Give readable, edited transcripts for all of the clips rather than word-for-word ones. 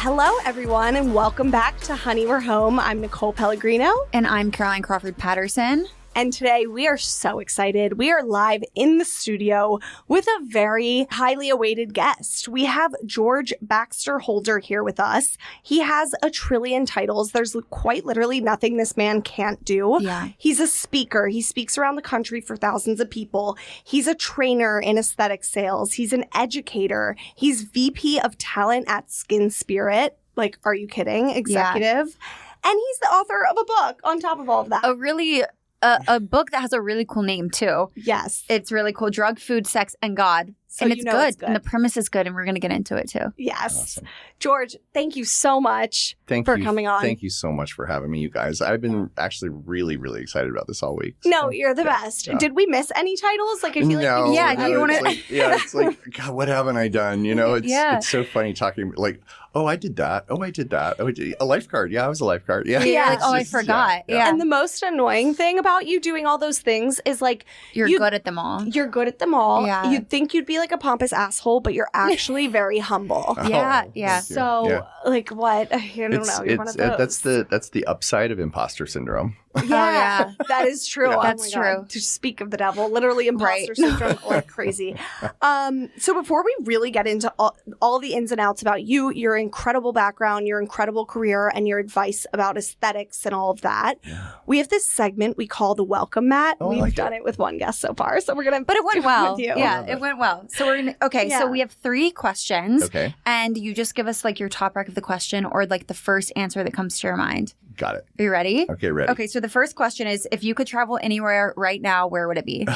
Hello, everyone, and welcome back to Honey, We're Home. I'm Nicole Pellegrino. And I'm Caroline Crawford-Patterson. And today we are so excited. We are live in the studio with a very highly awaited guest. We have George Baxter-Holder here with us. He has a trillion titles. There's quite literally nothing this man can't do. Yeah. He's a speaker. He speaks around the country for thousands of people. He's a trainer in aesthetic sales. He's an educator. He's VP of talent at SkinSpirit. Like, are you kidding? Executive. Yeah. And he's the author of a book on top of all of that. A book that has a really cool name, too. Yes. It's really cool. Drug, Food, Sex, and God. So and it's good. And the premise is good, and we're going to get into it, too. Yes. Awesome. George, thank you so much for coming on. Thank you so much for having me, you guys. I've been actually really, really excited about this all week. No, you're the best. Yeah. Did we miss any titles? Like, I feel no, like... do you want to... It's like, God, what haven't I done? You know, it's so funny talking, like, oh, I did that. Oh, I did that. Oh, I did a lifeguard. Yeah, I was a lifeguard. Yeah. Like, I forgot. Yeah. And the most annoying thing about you doing all those things is, like... You're good at them all. You're good at them all. Yeah. You'd think you'd be, like, a pompous asshole, but you're actually very humble. Yeah. So, like, what? I don't know. You're one of those. That's the upside of imposter syndrome. Yeah, that is true. Yeah. That's true. God. To speak of the devil, literally imposter syndrome like crazy. So before we really get into all the ins and outs about you, your incredible background, your incredible career, and your advice about aesthetics and all of that, we have this segment we call the welcome mat. We've done it with one guest so far, so we're gonna. But it went well. With you. Yeah, it went well. So we're gonna. Okay, so we have 3 questions. Okay. And you just give us like your top rank of the question or like the first answer that comes to your mind. Got it. Are you ready? Okay, ready. Okay, so the first question is, if you could travel anywhere right now, where would it be?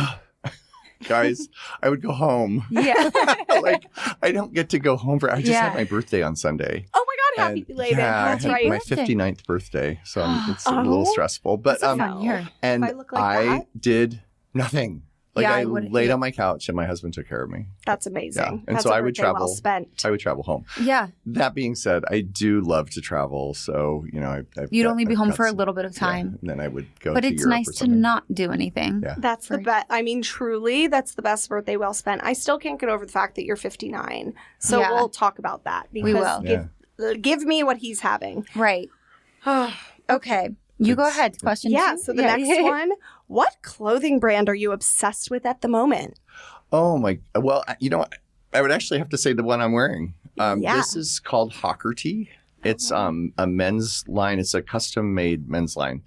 Guys, I would go home. Yeah. Like, I don't get to go home I just had my birthday on Sunday. Oh my God, happy belated. That's right. My 59th birthday, so it's a little stressful. But That's a fun year. And if I look like that, did nothing. Like, Yeah, I laid on my couch and my husband took care of me. That's amazing. Yeah. And that's so a I would birthday travel. Well spent. I would travel home. Yeah. That being said, I do love to travel. So, you know, You'd only be home for a little bit of time. And then I would go but to it's Europe nice or to something. not do anything. Yeah. That's the best. I mean, truly, that's the best birthday well spent. I still can't get over the fact that you're 59. So we'll talk about that. Because We will. Give me what he's having. Right. Okay. You go ahead. Question 2. So the next one, what clothing brand are you obsessed with at the moment? Oh, my. Well, you know, I would actually have to say the one I'm wearing. This is called Hawkerty. It's a men's line. It's a custom-made men's line.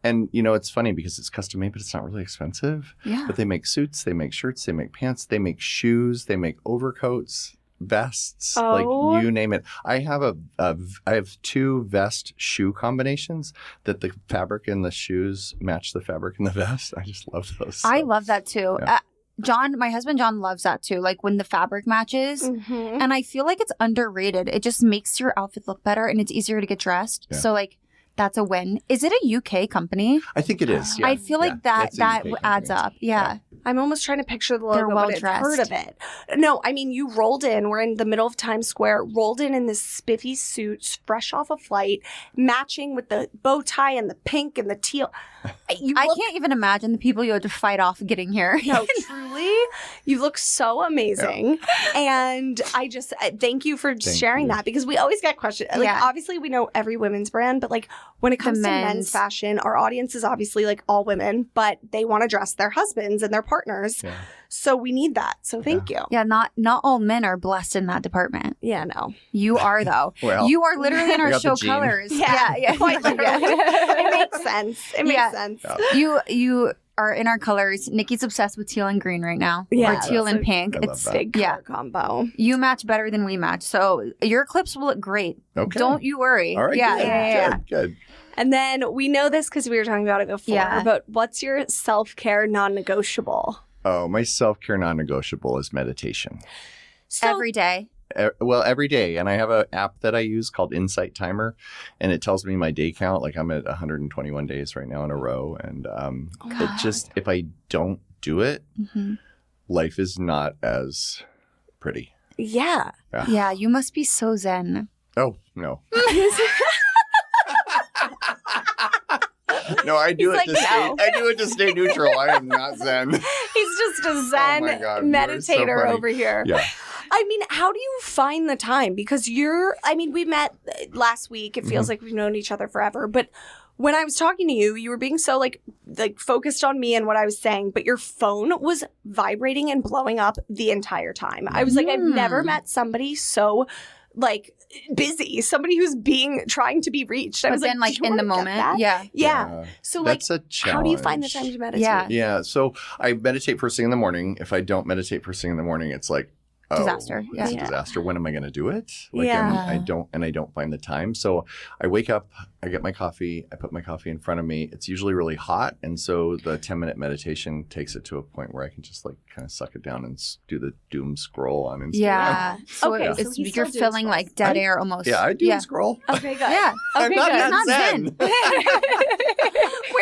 And, you know, it's funny because it's custom-made, but it's not really expensive. Yeah. But they make suits, they make shirts, they make pants, they make shoes, they make overcoats, vests, like you name it. I have I have 2 vest shoe combinations that the fabric in the shoes match the fabric in the vest. I just love those. So. I love that too. Yeah. John, my husband John loves that too. Like when the fabric matches. Mm-hmm. And I feel like it's underrated. It just makes your outfit look better and it's easier to get dressed. Yeah. So like that's a win. Is it a UK company? I think it is. Yeah. I feel like that It's a UK adds company. up. Yeah. I'm almost trying to picture the logo, They're but I've well-dressed. heard of it. No, I mean, you rolled in. We're in the middle of Times Square, rolled in this spiffy suit, fresh off a flight, matching with the bow tie and the pink and the teal. I can't even imagine the people you had to fight off getting here. No, truly, you look so amazing. Yeah. And I just thank you for sharing that because we always get questions. Like, obviously, we know every women's brand, but like when it comes to men's fashion, our audience is obviously like all women, but they want to dress their husbands and their partners. Yeah. So we need that. So thank you. Yeah, not all men are blessed in that department. Yeah, no. You are, though. Well, you are literally in our show gene. colors. Yeah. Quite literally. It makes sense. It makes sense. Yeah. You are in our colors. Nikki's obsessed with teal and green right now. Yeah, or teal and pink. It's big color combo. You match better than we match. So your clips will look great. Okay. Don't you worry. All right. Yeah. Good. And then we know this because we were talking about it before, but what's your self-care non-negotiable? Oh, my self-care non-negotiable is meditation. So, every day. Well, every day. And I have an app that I use called Insight Timer, and it tells me my day count. Like I'm at 121 days right now in a row. And it just, if I don't do it, life is not as pretty. Yeah. Yeah, you must be so zen. Oh, no. No, I do it to stay neutral. I am not zen. He's just a zen meditator over here. Yeah. I mean, how do you find the time? Because we met last week. It feels like we've known each other forever. But when I was talking to you, you were being so like focused on me and what I was saying, but your phone was vibrating and blowing up the entire time. I was like, I've never met somebody so like busy, somebody who's trying to be reached. I was then, like in the moment. Yeah. So like, that's a challenge. how do you find the time to meditate? Yeah. So I meditate first thing in the morning. If I don't meditate first thing in the morning, it's like, disaster. It's a disaster. When am I going to do it? I don't find the time. So I wake up, I get my coffee, I put my coffee in front of me. It's usually really hot. And so the 10-minute meditation takes it to a point where I can just like kind of suck it down and do the doom scroll on Instagram. Yeah. So so you're feeling like dead air almost. Yeah, I doom scroll. Okay, good. Yeah. I'm not zen. We're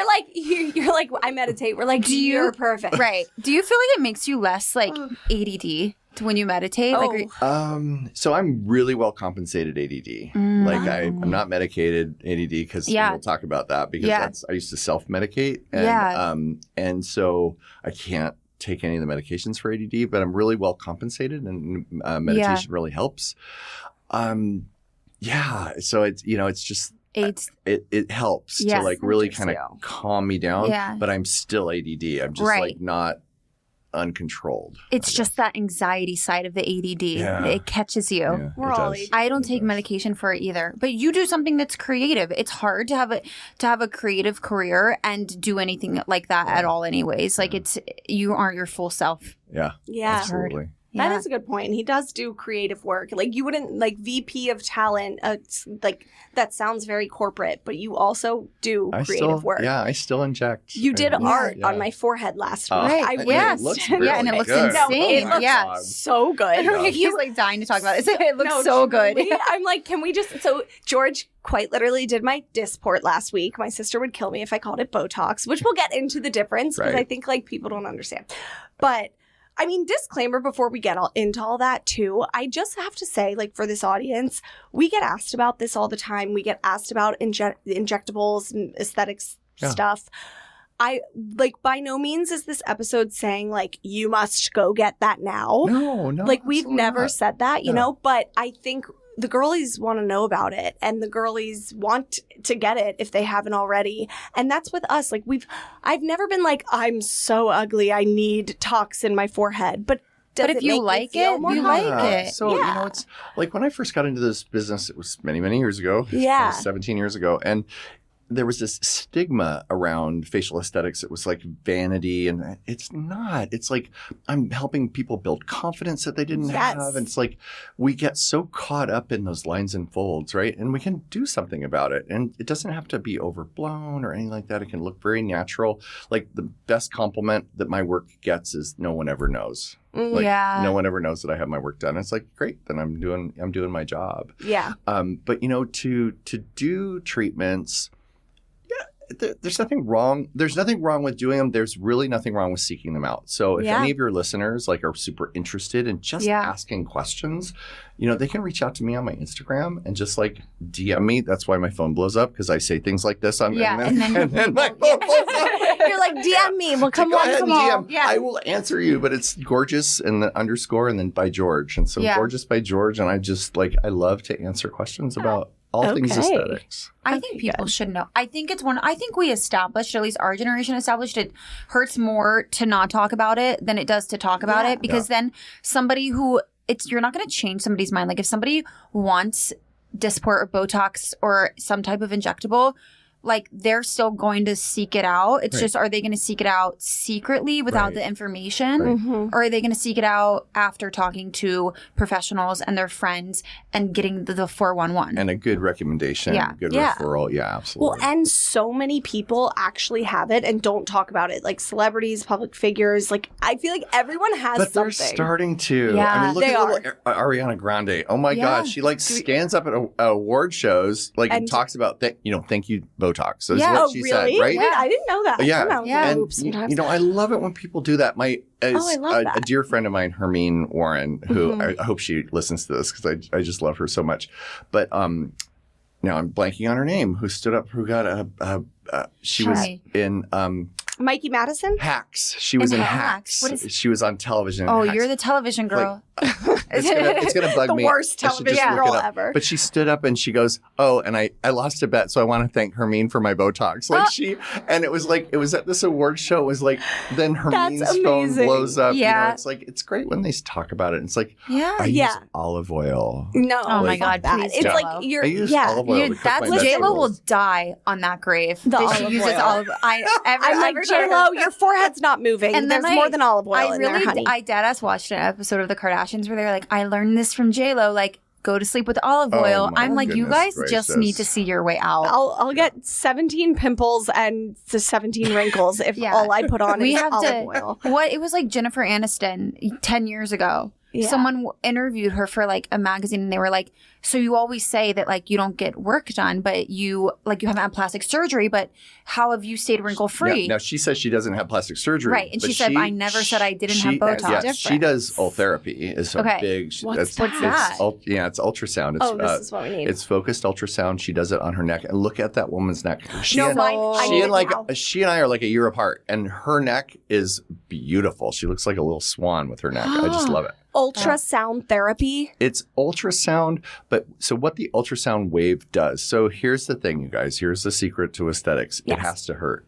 like, you're like, I meditate. We're like, you're perfect. Right. Do you feel like it makes you less like ADD? When you meditate? So I'm really well compensated ADD. Like I'm not medicated ADD because we'll talk about that because I used to self-medicate. And so I can't take any of the medications for ADD, but I'm really well compensated and meditation really helps. So it's, it's just, it helps to like really kind of calm me down, but I'm still ADD. I'm just like not uncontrolled. It's just that anxiety side of the ADD. It catches you. Yeah, We're all ADD. I don't take medication for it either. But you do something that's creative. It's hard to have a creative career and do anything like that at all anyways. Like you aren't your full self. Yeah. Absolutely. That is a good point. He does do creative work. Like you wouldn't like VP of talent. Like that sounds very corporate, but you also do creative work. Yeah, I still inject. You did art on my forehead last week. Right. It looks really and it looks good. insane. No, it looks so good. He's like dying to talk about it. It looks so good. I'm like, can we just? So George quite literally did my Dysport last week. My sister would kill me if I called it Botox, which we'll get into the difference because I think like people don't understand, but. I mean, disclaimer before we get into all that too, I just have to say, like for this audience, we get asked about this all the time. We get asked about injectables and aesthetics stuff. I like by no means is this episode saying like, you must go get that now. No. Like we've never said that, you know, but I think the girlies want to know about it and the girlies want to get it if they haven't already. And that's with us. Like I've never been like, I'm so ugly. I need tox in my forehead. But if you like it, you like it. So, it's like when I first got into this business, it was many, many years ago. Yeah. 17 years ago. And there was this stigma around facial aesthetics. It was like vanity, and it's not. It's like I'm helping people build confidence that they didn't have. And it's like we get so caught up in those lines and folds, right? And we can do something about it. And it doesn't have to be overblown or anything like that. It can look very natural. Like the best compliment that my work gets is no one ever knows. Like no one ever knows that I have my work done. It's like, great, then I'm doing my job. Yeah. But to do treatments, there's nothing wrong. There's nothing wrong with doing them. There's really nothing wrong with seeking them out. So if any of your listeners like are super interested in just asking questions, they can reach out to me on my Instagram and just like DM me. That's why my phone blows up because I say things like this on and then my phone blows up. You're like, DM me. We'll come on them all. Yeah. I will answer you, but it's gorgeous and the underscore and then by George. And so gorgeous by George. And I just like, I love to answer questions about all things aesthetics. I think people should know. I think we established, at least our generation established, it hurts more to not talk about it than it does to talk about it because then somebody who you're not going to change somebody's mind. Like if somebody wants Dysport or Botox or some type of injectable, like they're still going to seek it out. It's just, are they going to seek it out secretly without the information? Or are they going to seek it out after talking to professionals and their friends and getting the 411? And a good recommendation, good referral. Yeah, absolutely. Well, and so many people actually have it and don't talk about it. Like celebrities, public figures. Like I feel like everyone has something. But they're starting to. Yeah, I mean, look at little Ariana Grande. Oh my God. She like stands up at award shows like and talks about, thank you, Botox. So is what she said, right? Wait, I didn't know that. And I love it when people do that. A dear friend of mine, Hermine Warren, who I hope she listens to this because I just love her so much. But now I'm blanking on her name. Who stood up? Who got she was in Mikey Madison? Hacks. She was in Hacks. What is? She was on television. Oh, you're the television girl. It's gonna bug me. The worst television role ever. But she stood up and she goes, "Oh, and I lost a bet, so I want to thank Hermine for my Botox." Like and it was at this award show. It was like then Hermine's phone blows up. Yeah, you know, it's like it's great when they talk about it. It's like I use olive oil. No, oh my God, please. It's like you're olive oil. That's J-Lo will die on that grave. The olive oil. I'm like, J-Lo, your forehead's not moving. And there's more than olive oil in there, honey. I deadass watched an episode of The Kardashians where they're like, I learned this from J-Lo, like, go to sleep with olive oil. I'm like, you guys just need to see your way out. I'll get 17 pimples and 17 wrinkles if all I put on is olive oil. It was like Jennifer Aniston 10 years ago. Yeah. Someone interviewed her for like a magazine and they were like, so you always say that like you don't get work done, but you haven't had plastic surgery, but how have you stayed wrinkle free? Now she says she doesn't have plastic surgery. Right. And she said, I never said I didn't have Botox. Yeah, she does Ultherapy. It's a big. What's that? It's ultrasound. It's, this is what we need. It's focused ultrasound. She does it on her neck. And look at that woman's neck. She and I are like a year apart, and her neck is beautiful. She looks like a little swan with her neck. I just love it. Ultrasound therapy? It's ultrasound, but so what the ultrasound wave does. So here's the thing, you guys. Here's the secret to aesthetics. Yes. It has to hurt.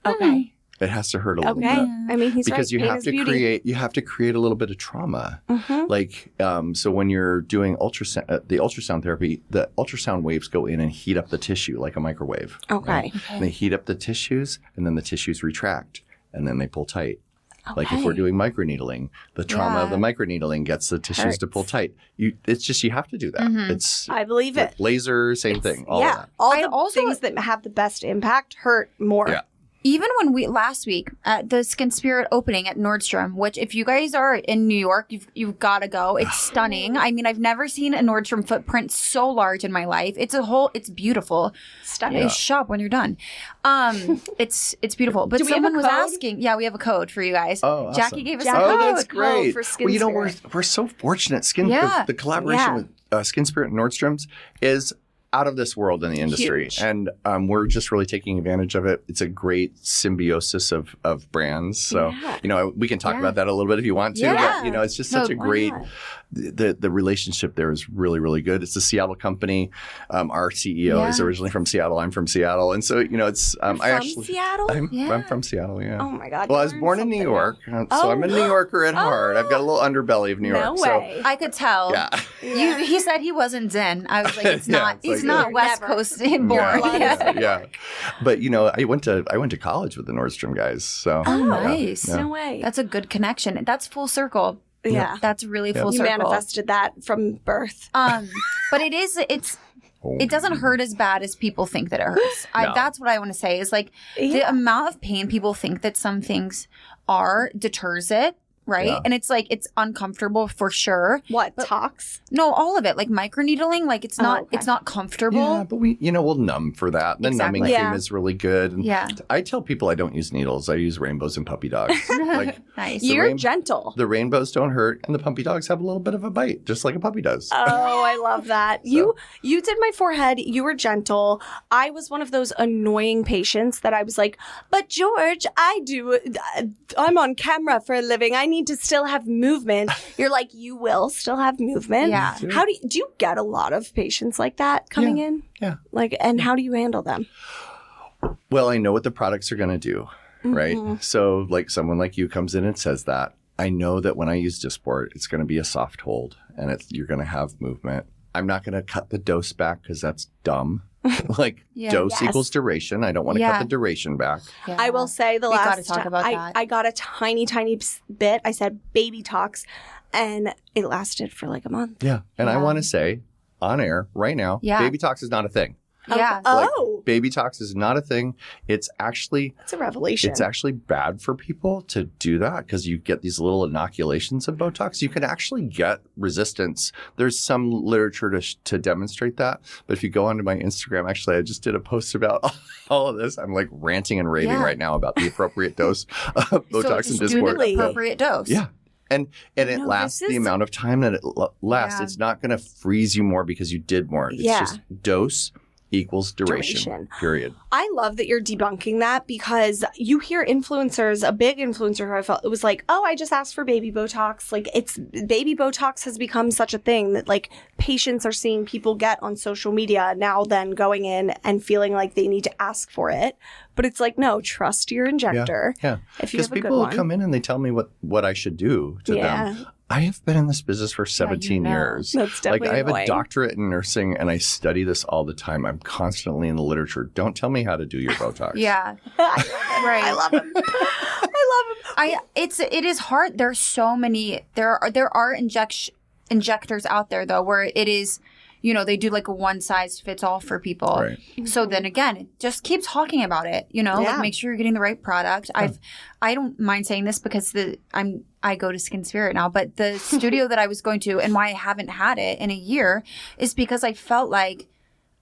Okay. It has to hurt a little bit. I mean, he's because right. you have to create a little bit of trauma. Mm-hmm. Like so when you're doing the ultrasound therapy, the ultrasound waves go in and heat up the tissue like a microwave. Okay. Right? And they heat up the tissues, and then the tissues retract, and then they pull tight. Okay. Like if we're doing microneedling, the trauma of the microneedling gets the tissues to pull tight. It's just you have to do that. Mm-hmm. I believe it. Laser, same thing. All of that. All the things that have the best impact hurt more. Yeah. Even when last week at the SkinSpirit opening at Nordstrom, which if you guys are in New York, you've got to go. It's stunning. I mean, I've never seen a Nordstrom footprint so large in my life. It's beautiful. Stunning. Yeah. Shop when you're done. It's beautiful. But someone was asking. Yeah, we have a code for you guys. Oh, awesome. Jackie gave us a code. Oh, that's great. For SkinSpirit. Well, we're so fortunate. The collaboration with SkinSpirit and Nordstrom's is out of this world in the industry. Huge. And we're just really taking advantage of it. It's a great symbiosis of brands. So, we can talk about that a little bit if you want to. Yeah. But, it's just such a great, the relationship there is really, really good. It's a Seattle company. Our CEO is originally from Seattle. I'm from Seattle. And so, it's, Seattle? I'm from Seattle, yeah. Oh my God. Well, I was born in New York. So I'm a New Yorker at heart. I've got a little underbelly of New York. No way. So, I could tell. Yeah. He said he wasn't Zen. I was like, it's not. He's not West Coast born. Yeah. But I went to college with the Nordstrom guys. So nice. Yeah. No way. That's a good connection. That's full circle. Yeah. That's really full You circle. manifested that from birth. But it doesn't hurt as bad as people think that it hurts. No. That's what I want to say is like the amount of pain people think that some things deters it. Right. Yeah. And it's like, it's uncomfortable for sure. What? Tox? No, all of it. Like microneedling, like it's not comfortable. Yeah, but we'll numb for that. The numbing cream is really good. And I tell people I don't use needles. I use rainbows and puppy dogs. Nice. You're gentle. The rainbows don't hurt, and the puppy dogs have a little bit of a bite, just like a puppy does. Oh, I love that. So. You did my forehead. You were gentle. I was one of those annoying patients that I was like, but George, I'm on camera for a living. I need to still have movement. You're like, you will still have movement. Yeah. How do you get a lot of patients like that coming in? Yeah. And how do you handle them? Well, I know what the products are going to do, right? So like someone like you comes in and says that. I know that when I use Dysport, it's going to be a soft hold and you're going to have movement. I'm not going to cut the dose back because that's dumb. Dose equals duration. I don't want to cut the duration back. Yeah. I will say the last gotta talk about that. I got a tiny bit. I said baby tox, and it lasted for like a month. Yeah. And I want to say on air right now, baby tox is not a thing. Yeah. Baby tox is not a thing. It's a revelation. It's actually bad for people to do that because you get these little inoculations of Botox. You can actually get resistance. There's some literature to demonstrate that. But if you go onto my Instagram, actually, I just did a post about all of this. I'm like ranting and raving right now about the appropriate dose of Botox and Dysport. The appropriate dose. Yeah. And it lasts the amount of time that it lasts. Yeah. It's not going to freeze you more because you did more. It's just dose equals duration. Period. I love that you're debunking that because you hear influencers, a big influencer who I felt, it was like, oh, I just asked for baby Botox. Like baby Botox has become such a thing that like patients are seeing people get on social media now then going in and feeling like they need to ask for it. But it's like, no, trust your injector. Yeah. If you have a good people one. come in and they tell me what I should do to them. I have been in this business for 17 years. That's definitely I have annoying. a doctorate in nursing and I study this all the time. I'm constantly in the literature. Don't tell me how to do your Botox. Yeah. Right. I love him. I love him. It is hard. There's so many. There are injectors out there though where it is, you know, they do like a one size fits all for people. Right. So then again, just keep talking about it. You know, like make sure you're getting the right product. I don't mind saying this because I go to SkinSpirit now, but the studio that I was going to and why I haven't had it in a year is because I felt like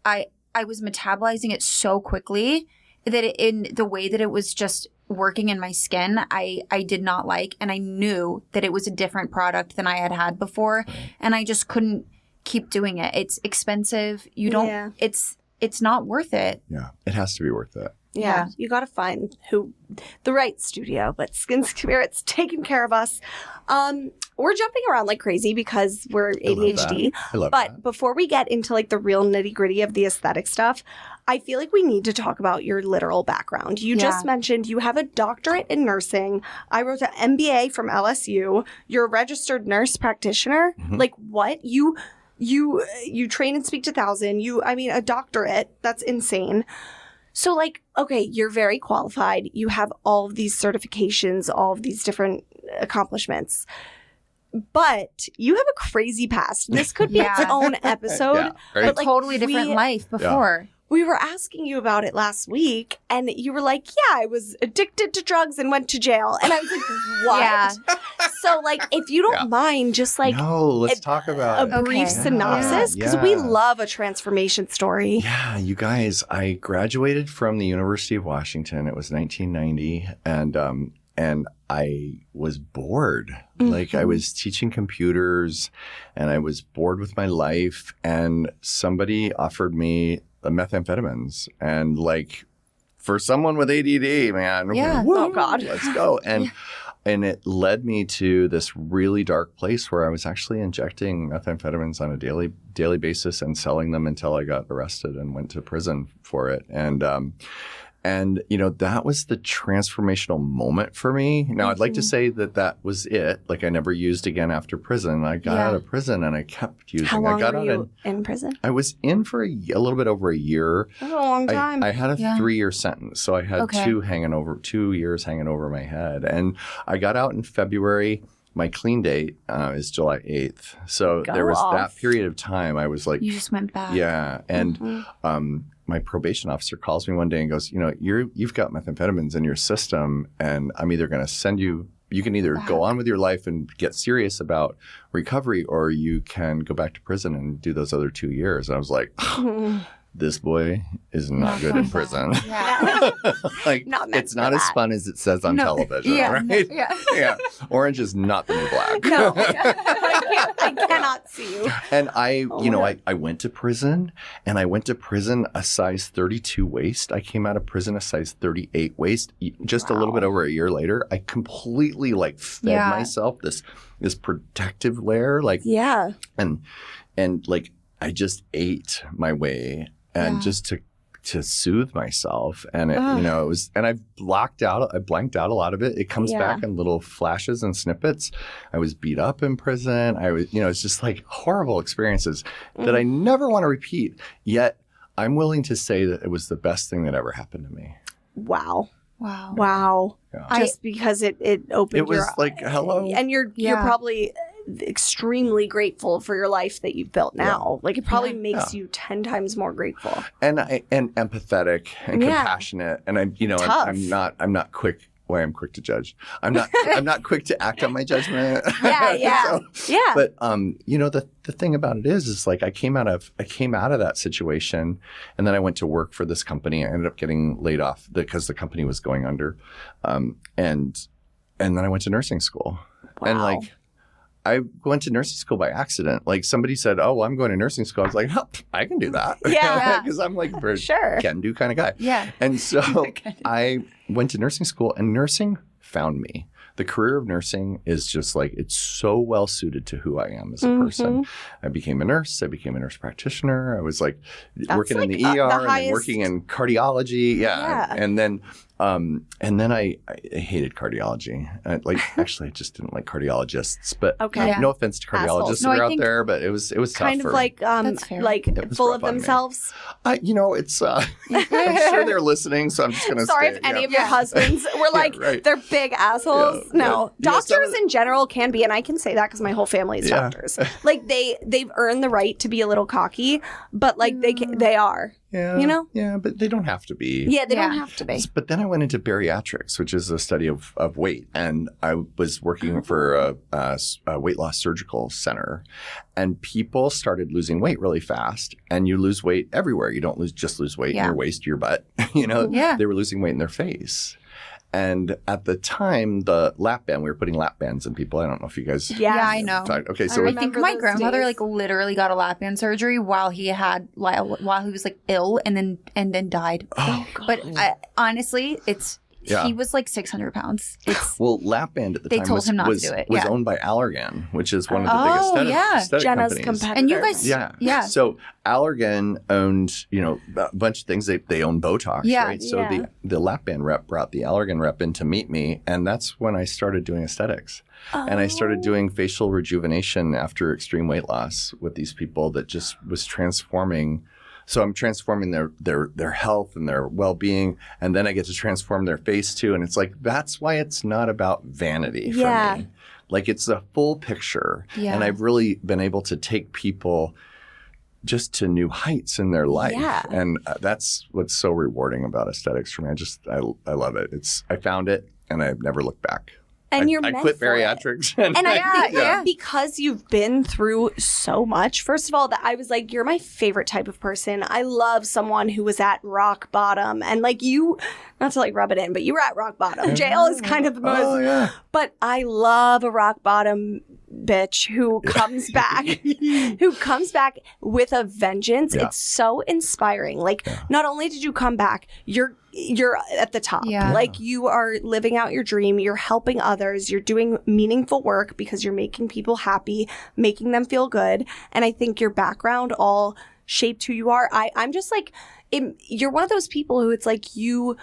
I was metabolizing it so quickly that in the way that it was just working in my skin, I did not like, and I knew that it was a different product than I had before, and I just couldn't keep doing it. It's expensive. You don't. It's not worth it. Yeah, it has to be worth it. Yeah, you got to find the right studio, but SkinSpirit's taking care of us. We're jumping around like crazy because we're ADHD. I love but that. before we get into like the real nitty gritty of the aesthetic stuff, I feel like we need to talk about your literal background. You just mentioned you have a doctorate in nursing. I wrote an MBA from LSU. You're a registered nurse practitioner. Mm-hmm. Like what? You train and speak to 1,000. A doctorate. That's insane. So like, okay, you're very qualified. You have all of these certifications, all of these different accomplishments. But you have a crazy past. This could be its own episode. Yeah, right. But like, Totally different life before. We were asking you about it last week, and you were like, yeah, I was addicted to drugs and went to jail. And I was like, what? Yeah. So, like, if you don't mind, just like No, let's talk about a brief synopsis, because we love a transformation story. Yeah, you guys, I graduated from the University of Washington. It was 1990, and I was bored. Mm-hmm. Like I was teaching computers, and I was bored with my life. And somebody offered me methamphetamines, and like for someone with ADD, man, Oh God, let's go. And it led me to this really dark place where I was actually injecting methamphetamines on a daily basis and selling them until I got arrested and went to prison for it. And you know, that was the transformational moment for me. Now, I'd like to say that was it. Like, I never used again after prison. I got out of prison and I kept using. How long I got were out you in prison? I was in for a little bit over a year. That's a long time. I had a 3-year sentence, so I had 2 years hanging over my head. And I got out in February. My clean date is July 8th. So there was that period of time I was like... You just went back. Yeah. And my probation officer calls me one day and goes, you know, you've got methamphetamines in your system, and I'm either going to send you... You can either go on with your life and get serious about recovery, or you can go back to prison and do those other 2 years. And I was like... This boy is not good in prison. Yeah. Like, not meant it's not for as that. fun as it says on television, right? Yeah. Orange is not the new black. No, I cannot see you. And I went to prison, and I went to prison a size 32 waist. I came out of prison a size 38 waist. Just a little bit over a year later, I completely fed myself this protective layer, and I just ate my way. And just to soothe myself, and it was, and I blanked out a lot of it. It comes back in little flashes and snippets. I was beat up in prison. I was, it's just like horrible experiences that I never want to repeat. Yet I'm willing to say that it was the best thing that ever happened to me. Wow. Yeah. Just because it opened. It was like, hello, and you're probably extremely grateful for your life that you've built now. Like, it probably makes you 10 times more grateful. And empathetic and compassionate. And I'm not quick. Well, I'm quick to judge. I'm not quick to act on my judgment. Yeah. But the thing about it is like I came out of that situation, and then I went to work for this company. I ended up getting laid off because the company was going under, and then I went to nursing school. Wow. And I went to nursing school by accident. Like somebody said, "Oh, well, I'm going to nursing school." I was like, "Oh, I can do that." Yeah. Because I'm like a Sure. can-do kind of guy. Yeah. And so I went to nursing school, and nursing found me. The career of nursing is just like, it's so well suited to who I am as a person. I became a nurse. I became a nurse practitioner. I was like working in the ER and then working in cardiology. Yeah. And then I hated cardiology. Actually, I just didn't like cardiologists. But no offense to cardiologists that are out there, but it was tough. Kind of like full of themselves. It's. I'm sure they're listening, so I'm just gonna. Sorry if any of your husbands were like they're big assholes. No, doctors in general can be, and I can say that because my whole family is doctors. Like they've earned the right to be a little cocky, but like they are. Yeah. You know? Yeah, but they don't have to be. Yeah, they don't have to be. But then I went into bariatrics, which is a study of weight. And I was working for a weight loss surgical center. And people started losing weight really fast. And you lose weight everywhere. You don't just lose weight in your waist, your butt. They were losing weight in their face. And at the time, the lap band, we were putting lap bands in people. I don't know if you guys. Yeah, I know. Okay, so I think my grandmother literally got a lap band surgery while he was ill and then died. Oh, God. But honestly, he was like 600 pounds. Well, lap band at the time told him not to do it. was owned by Allergan, which is one of the biggest aesthetic Jenna's companies. competitor. And you guys, yeah. So Allergan owned, a bunch of things. They own Botox, right? So the lap band rep brought the Allergan rep in to meet me, and that's when I started doing aesthetics. And I started doing facial rejuvenation after extreme weight loss with these people that just was transforming. So I'm transforming their health and their well-being, and then I get to transform their face too. And it's like, that's why it's not about vanity for me. Like, it's a full picture. Yeah. And I've really been able to take people just to new heights in their life. Yeah. And that's what's so rewarding about aesthetics for me. I love it. I found it, and I've never looked back. And I quit bariatrics. And I think because you've been through so much, first of all, that I was like, you're my favorite type of person. I love someone who was at rock bottom. And like you, not to like rub it in, but you were at rock bottom. Jail is kind of the most, but I love a rock bottom bitch who comes back, with a vengeance. Yeah. It's so inspiring. Like, not only did you come back, you're at the top. Yeah. Like, you are living out your dream. You're helping others. You're doing meaningful work because you're making people happy, making them feel good. And I think your background all shaped who you are. I'm just like, you're one of those people who it's like your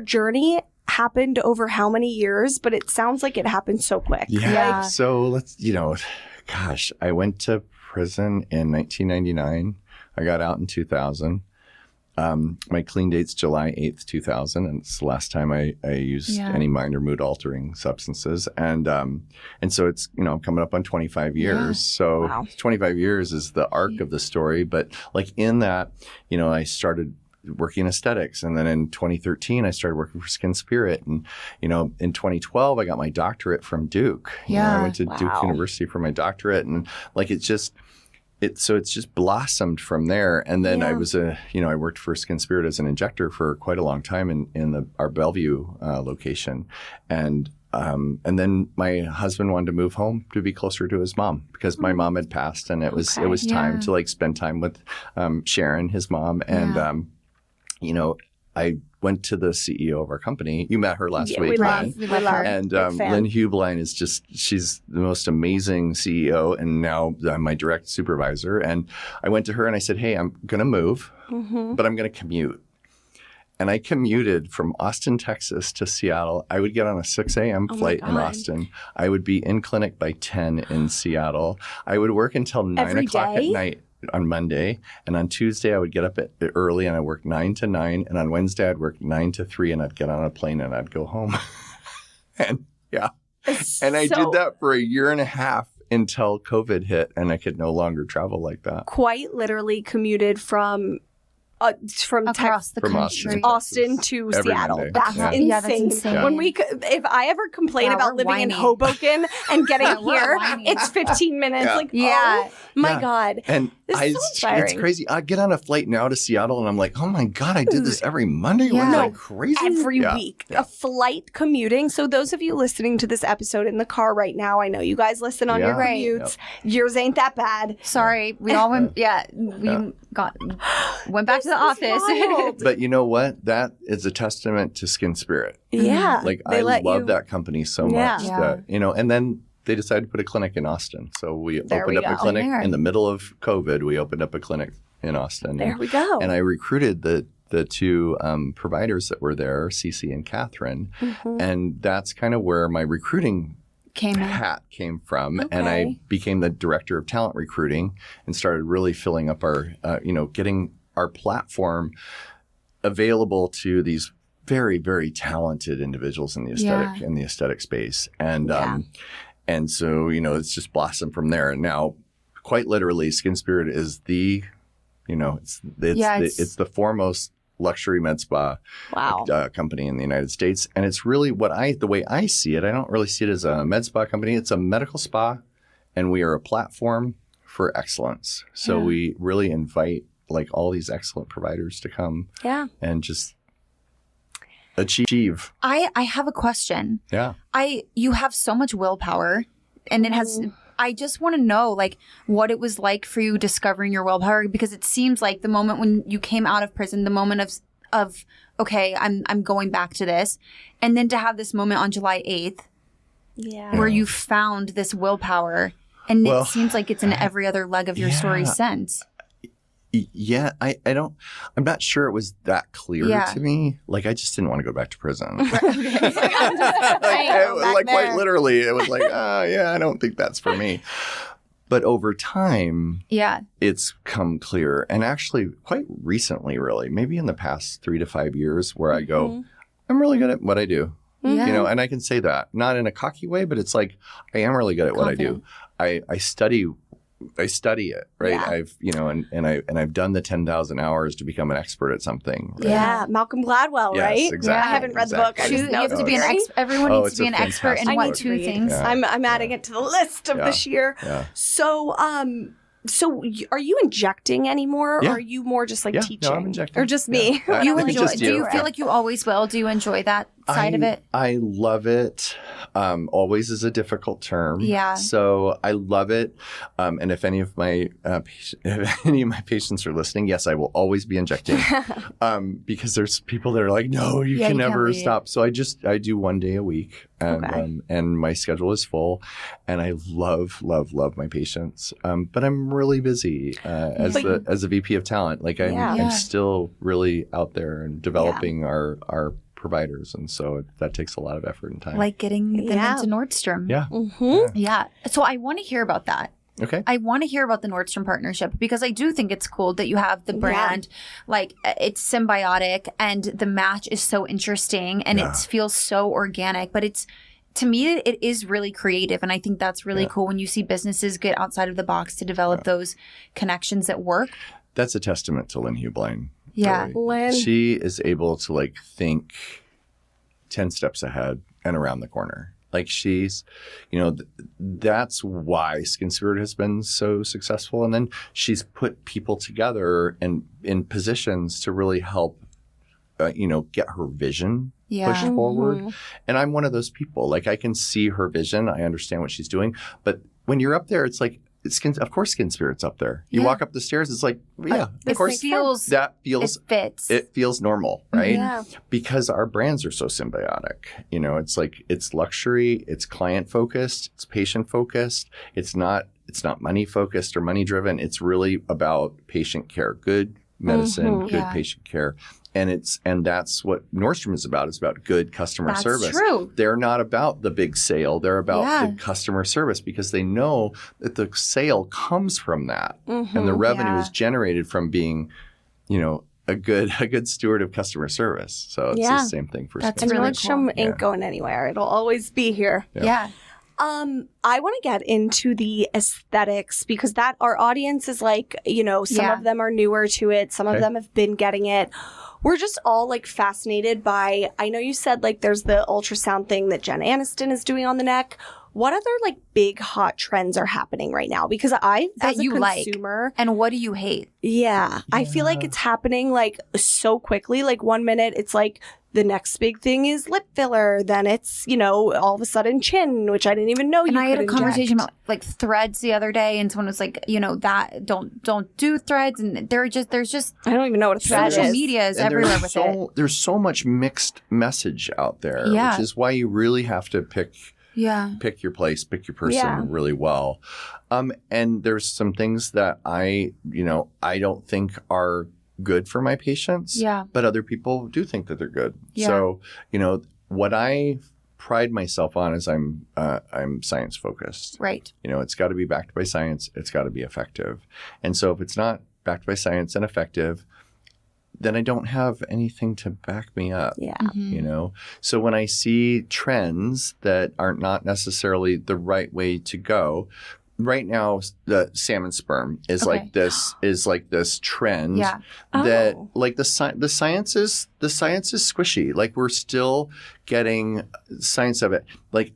journey happened over how many years, but it sounds like it happened so quick. Yeah. So let's, I went to prison in 1999. I got out in 2000. My clean date's July 8th, 2000, and it's the last time I used any mind or mood altering substances. And so it's, I'm coming up on 25 years. Yeah. So 25 years is the arc of the story. But like in that, I started working aesthetics. And then in 2013, I started working for SkinSpirit. And, in 2012, I got my doctorate from Duke. I went to Duke University for my doctorate. And like, it's just blossomed from there. And then I was I worked for SkinSpirit as an injector for quite a long time in our Bellevue location. And then my husband wanted to move home to be closer to his mom because my mom had passed, and it was time to like spend time with Sharon, his mom. And, I went to the CEO of our company. You met her last week. We love her. And Lynn Hublein she's the most amazing CEO, and now I'm my direct supervisor. And I went to her and I said, hey, I'm going to move, but I'm going to commute. And I commuted from Austin, Texas to Seattle. I would get on a 6 a.m. flight in Austin. I would be in clinic by 10 in Seattle. I would work until 9 o'clock at night on Monday. And on Tuesday, I would get up early and I worked 9 to 9. And on Wednesday, I'd work 9 to 3 and I'd get on a plane and I'd go home. And I did that for a year and a half until COVID hit and I could no longer travel like that. Quite literally commuted from from across the From country. Austin to Every Seattle. Monday. That's Yeah. insane. Yeah, that's insane. When if I ever complain Wow, about we're living in whiny. Hoboken and getting Yeah, we're here, whiny. it's 15 minutes. Yeah. Like, Yeah. oh my Yeah. God. And This is so it's inspiring. crazy. I get on a flight now to Seattle and I'm like, oh my God, I did this every Monday. Yeah. Was No, that crazy? Every Yeah. week, a flight commuting. So those of you listening to this episode in the car right now, I know you guys listen on your Yeah. Right. commutes. Yours ain't that bad. Sorry, we all went. Yeah, we went back to the office. Wild. But you know what? That is a testament to SkinSpirit. Yeah. Like they I let love you- that company so Yeah. much Yeah. that, and then they decided to put a clinic in Austin. So we There opened we up a go. clinic There. in the middle of COVID. We opened up a clinic in Austin. There we go. And I recruited the two providers that were there, Cece and Catherine. Mhm. And that's kind of where my recruiting Came in. hat came from. Okay. And I became the director of talent recruiting and started really filling up our, getting our platform available to these very, very talented individuals in the aesthetic space. And Yeah. and so, it's just blossomed from there. And now, quite literally, SkinSpirit is the, it's the foremost luxury med spa Wow. company in the United States. And it's really the way I see it, I don't really see it as a med spa company. It's a medical spa, and we are a platform for excellence. So we really invite like all these excellent providers to come Yeah. and just achieve. I have a question. Yeah. You have so much willpower, and it has. I just want to know, like, what it was like for you discovering your willpower, because it seems like the moment when you came out of prison, the moment of okay, I'm going back to this, and then to have this moment on July 8th Yeah. where you found this willpower, and Well, it seems like it's in every other leg of your story since. Yeah, I'm not sure it was that clear Yeah. to me. Like, I just didn't want to go back to prison. I'm just Like quite literally, it was like, I don't think that's for me. But over time, Yeah. it's come clear. And actually, quite recently, really, maybe in the past 3 to 5 years, where I go, I'm really good at what I do. Yeah. And I can say that, not in a cocky way, but it's like, I am really good at what I do. I study it, right? Yeah. I've, and I've done the 10,000 hours to become an expert at something. Right? Yeah. Malcolm Gladwell, Yes, right? exactly. I haven't read the book. I Exactly. just You know have it's to be an great. everyone Oh, needs it's to be a an expert in fantastic one, book. two things. Yeah. I'm adding it to the list of this year. Yeah. So, are you injecting anymore, Yeah. or are you more just like Yeah, teaching, no, I'm injecting. or just me? Yeah. You It's enjoy? just Do you you. feel like you always will? Do you enjoy that side of it? I love it. Always is a difficult term. Yeah. So I love it. And if any of my patients are listening, yes, I will always be injecting. Because there's people that are like, no, you Yeah, can you can't never leave. stop. So I do 1 day a week, and and my schedule is full, and I love my patients. But I'm really busy as a VP of talent. Like I'm still really out there and developing our providers, and so that takes a lot of effort and time. Like getting them into Nordstrom. Yeah. Mm-hmm. Yeah. So I want to hear about that. Okay. I want to hear about the Nordstrom partnership, because I do think it's cool that you have the brand, like it's symbiotic, and the match is so interesting, and it feels so organic, but to me, it is really creative. And I think that's really cool when you see businesses get outside of the box to develop those connections that work. That's a testament to Lynn Hubline. Yeah. Lynn. She is able to like think 10 steps ahead and around the corner. Like she's, that's why SkinSpirit has been so successful. And then she's put people together and in positions to really help, get her vision pushed forward. And I'm one of those people. Like I can see her vision. I understand what she's doing. But when you're up there, it's like, of course SkinSpirit's up there. You walk up the stairs, it's like, of course it feels normal, right? Yeah. Because our brands are so symbiotic. It's like it's luxury, it's client focused, it's patient focused. It's not money focused or money driven. It's really about patient care, good medicine, good patient care. And that's what Nordstrom is about. It's about good customer service. That's true. They're not about the big sale. They're about the customer service, because they know that the sale comes from that. And the revenue is generated from being, a good steward of customer service. So it's the same thing for That's SkinSpirit. really Nordstrom cool. ain't going anywhere. It'll always be here. Yeah. I want to get into the aesthetics because our audience is like, some of them are newer to it. Some of them have been getting it. We're just all like fascinated by, I know you said like there's the ultrasound thing that Jen Aniston is doing on the neck. What other like big hot trends are happening right now? Because as a consumer, and what do you hate? Yeah, I feel like it's happening like so quickly. Like 1 minute, it's like the next big thing is lip filler. Then it's, all of a sudden chin, which I didn't even know you could inject. And I had a conversation about like threads the other day, and someone was like, that don't do threads, and there's just I don't even know what a thread is. Social media is everywhere with it. There's so much mixed message out there, which is why you really have to pick your place, pick your person really well. And there's some things that I don't think are good for my patients, but other people do think that they're good. Yeah. So, what I pride myself on is I'm science focused. Right. It's got to be backed by science. It's got to be effective. And so if it's not backed by science and effective, then I don't have anything to back me up. Yeah. Mm-hmm. So when I see trends that are not necessarily the right way to go, right now the salmon sperm is like this trend that like the science is squishy. Like we're still getting science of it. Like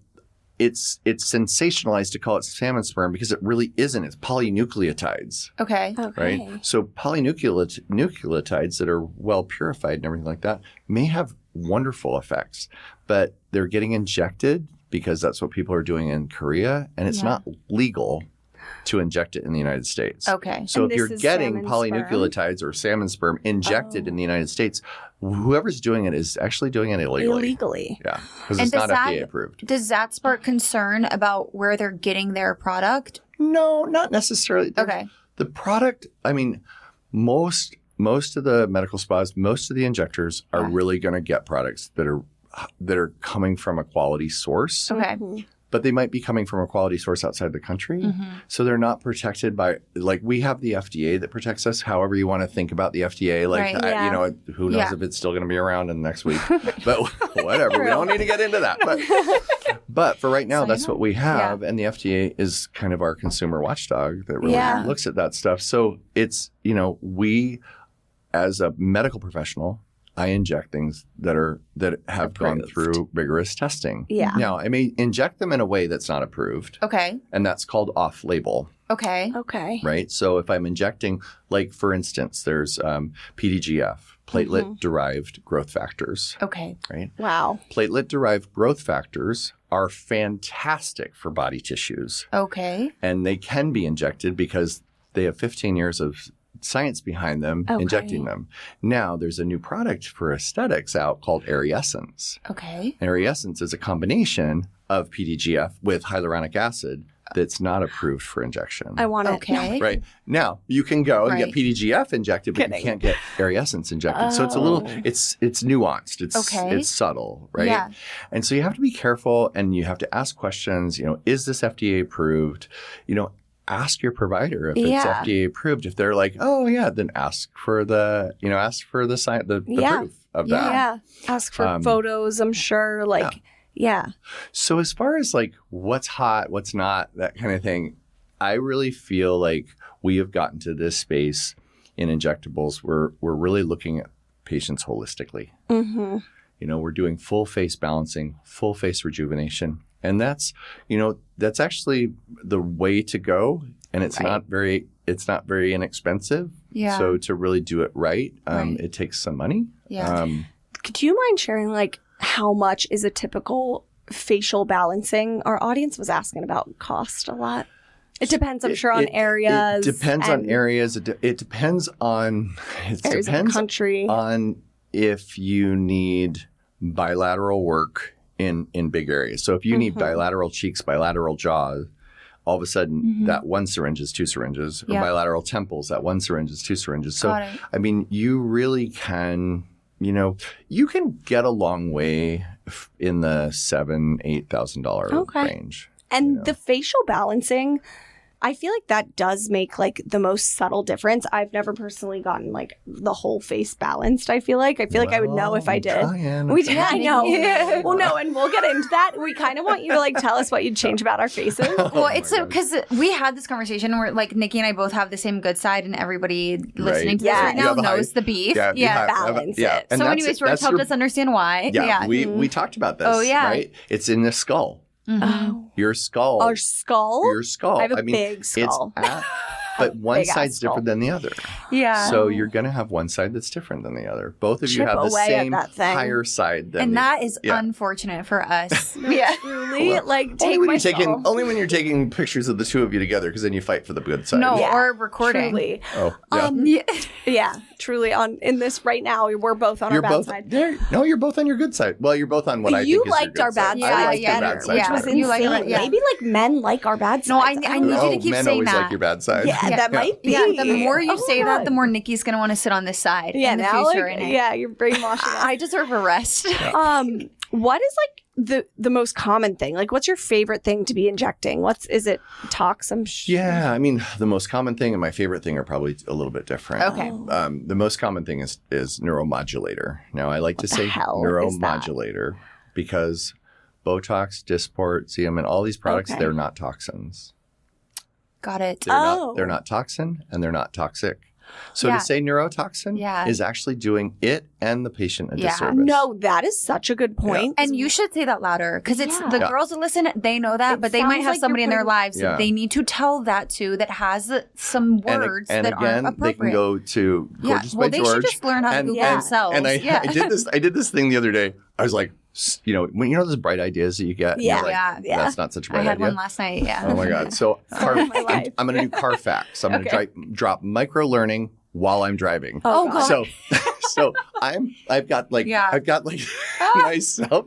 it's sensationalized to call it salmon sperm because it really isn't. It's polynucleotides. Okay. Right? So polynucleotides that are well purified and everything like that may have wonderful effects, but they're getting injected because that's what people are doing in Korea, and it's not legal to inject it in the United States. Okay. So if you're getting polynucleotides or salmon sperm injected in the United States, whoever's doing it is actually doing it illegally. Yeah, because it's not FDA approved. Does that spark concern about where they're getting their product? No, not necessarily. Okay. The product, I mean, most of the medical spas, most of the injectors are really going to get products that are coming from a quality source. Okay. But they might be coming from a quality source outside the country. So they're not protected by, like, we have the FDA that protects us, however you want to think about the FDA. Like, who knows if it's still going to be around in the next week. But whatever, we don't need to get into that. But for right now, that's what we have. And the FDA is kind of our consumer watchdog that really looks at that stuff. So it's, we, as a medical professional, I inject things that have gone through rigorous testing. Yeah. Now, I may inject them in a way that's not approved. Okay. And that's called off-label. Okay. Right? So if I'm injecting, like, for instance, there's PDGF, platelet-derived growth factors. Okay. Right? Wow. Platelet-derived growth factors are fantastic for body tissues. Okay. And they can be injected because they have 15 years of science behind them, injecting them. Now, there's a new product for aesthetics out called Ariessence. Okay. Ariessence is a combination of PDGF with hyaluronic acid that's not approved for injection. I want it. Okay. Right. Now, you can go and get PDGF injected, but you can't get Ariessence injected. So it's a little, it's nuanced. It's subtle, right? Yeah. And so you have to be careful and you have to ask questions, is this FDA approved? Ask your provider if it's FDA approved. If they're like, oh yeah, then ask for the proof of that. Yeah. Ask for photos, I'm sure. So as far as like what's hot, what's not, that kind of thing, I really feel like we have gotten to this space in injectables where we're really looking at patients holistically. We're doing full face balancing, full face rejuvenation. And that's actually the way to go. And it's not very inexpensive. Yeah. So to really do it right, it takes some money. Yeah. Do you mind sharing like how much is a typical facial balancing? Our audience was asking about cost a lot. It depends, I'm sure, on areas. It depends on areas. It depends on country. On if you need bilateral work in big areas. So if you need bilateral cheeks, bilateral jaw, all of a sudden that one syringe is two syringes. Or bilateral temples, that one syringe is two syringes. So, I mean, you really can, you can get a long way in the $7,000-$8,000 range. And the facial balancing, I feel like that does make like the most subtle difference. I've never personally gotten like the whole face balanced. I feel like I would know if I did. We did. I know. Yeah. Well, no, and we'll get into that. We kind of want you to like tell us what you'd change about our faces. Well, it's because we had this conversation where like Nikki and I both have the same good side, and everybody listening to this right now knows the beef. Yeah, balance it. So, anyways, George helped us understand why. Yeah, we talked about this. Oh yeah, right. It's in the skull. Oh. Your skull. Our skull? Your skull. I have a big skull. But one side's different than the other. Yeah. So you're going to have one side that's different than the other. Both of you have the same higher side than that is unfortunate for us. Truly. Well, like, only when you're taking pictures of the two of you together, because then you fight for the good side. No, or recording. Truly. Oh, yeah. Truly. In this right now, we're both on our bad side. No, you're both on your good side. Well, you're both on what I think is your good side. You liked our bad side better, which was insane. Maybe like men like our bad side. No, I need you to keep saying that. Men always like your bad side. Yeah, that might be. Yeah, the more you say that, the more Nikki's going to want to sit on this side in the future. You're brainwashing us. I deserve a rest. What is like the most common thing? Like, what's your favorite thing to be injecting? Is it tox? Yeah, I mean, the most common thing and my favorite thing are probably a little bit different. Okay. The most common thing is neuromodulator. Now, I like to say neuromodulator because Botox, Dysport, Xeomin, all these products, they're not toxins. Got it. They're not toxin and they're not toxic. So to say neurotoxin is actually doing it and the patient a disservice. No, that is such a good point. And you should say that louder because it's the girls that listen, they know that, but they might have somebody in their lives that they need to tell that to that has some words that aren't appropriate. They can go to Gorgeous by George. They should just learn how to Google themselves. And I did this thing the other day. I was like, when those bright ideas that you get, that's not such a bright idea. I had one last night. Yeah. Oh my god! So I'm going to do car facts. I'm going to drop micro learning while I'm driving. Oh god! So I've got myself.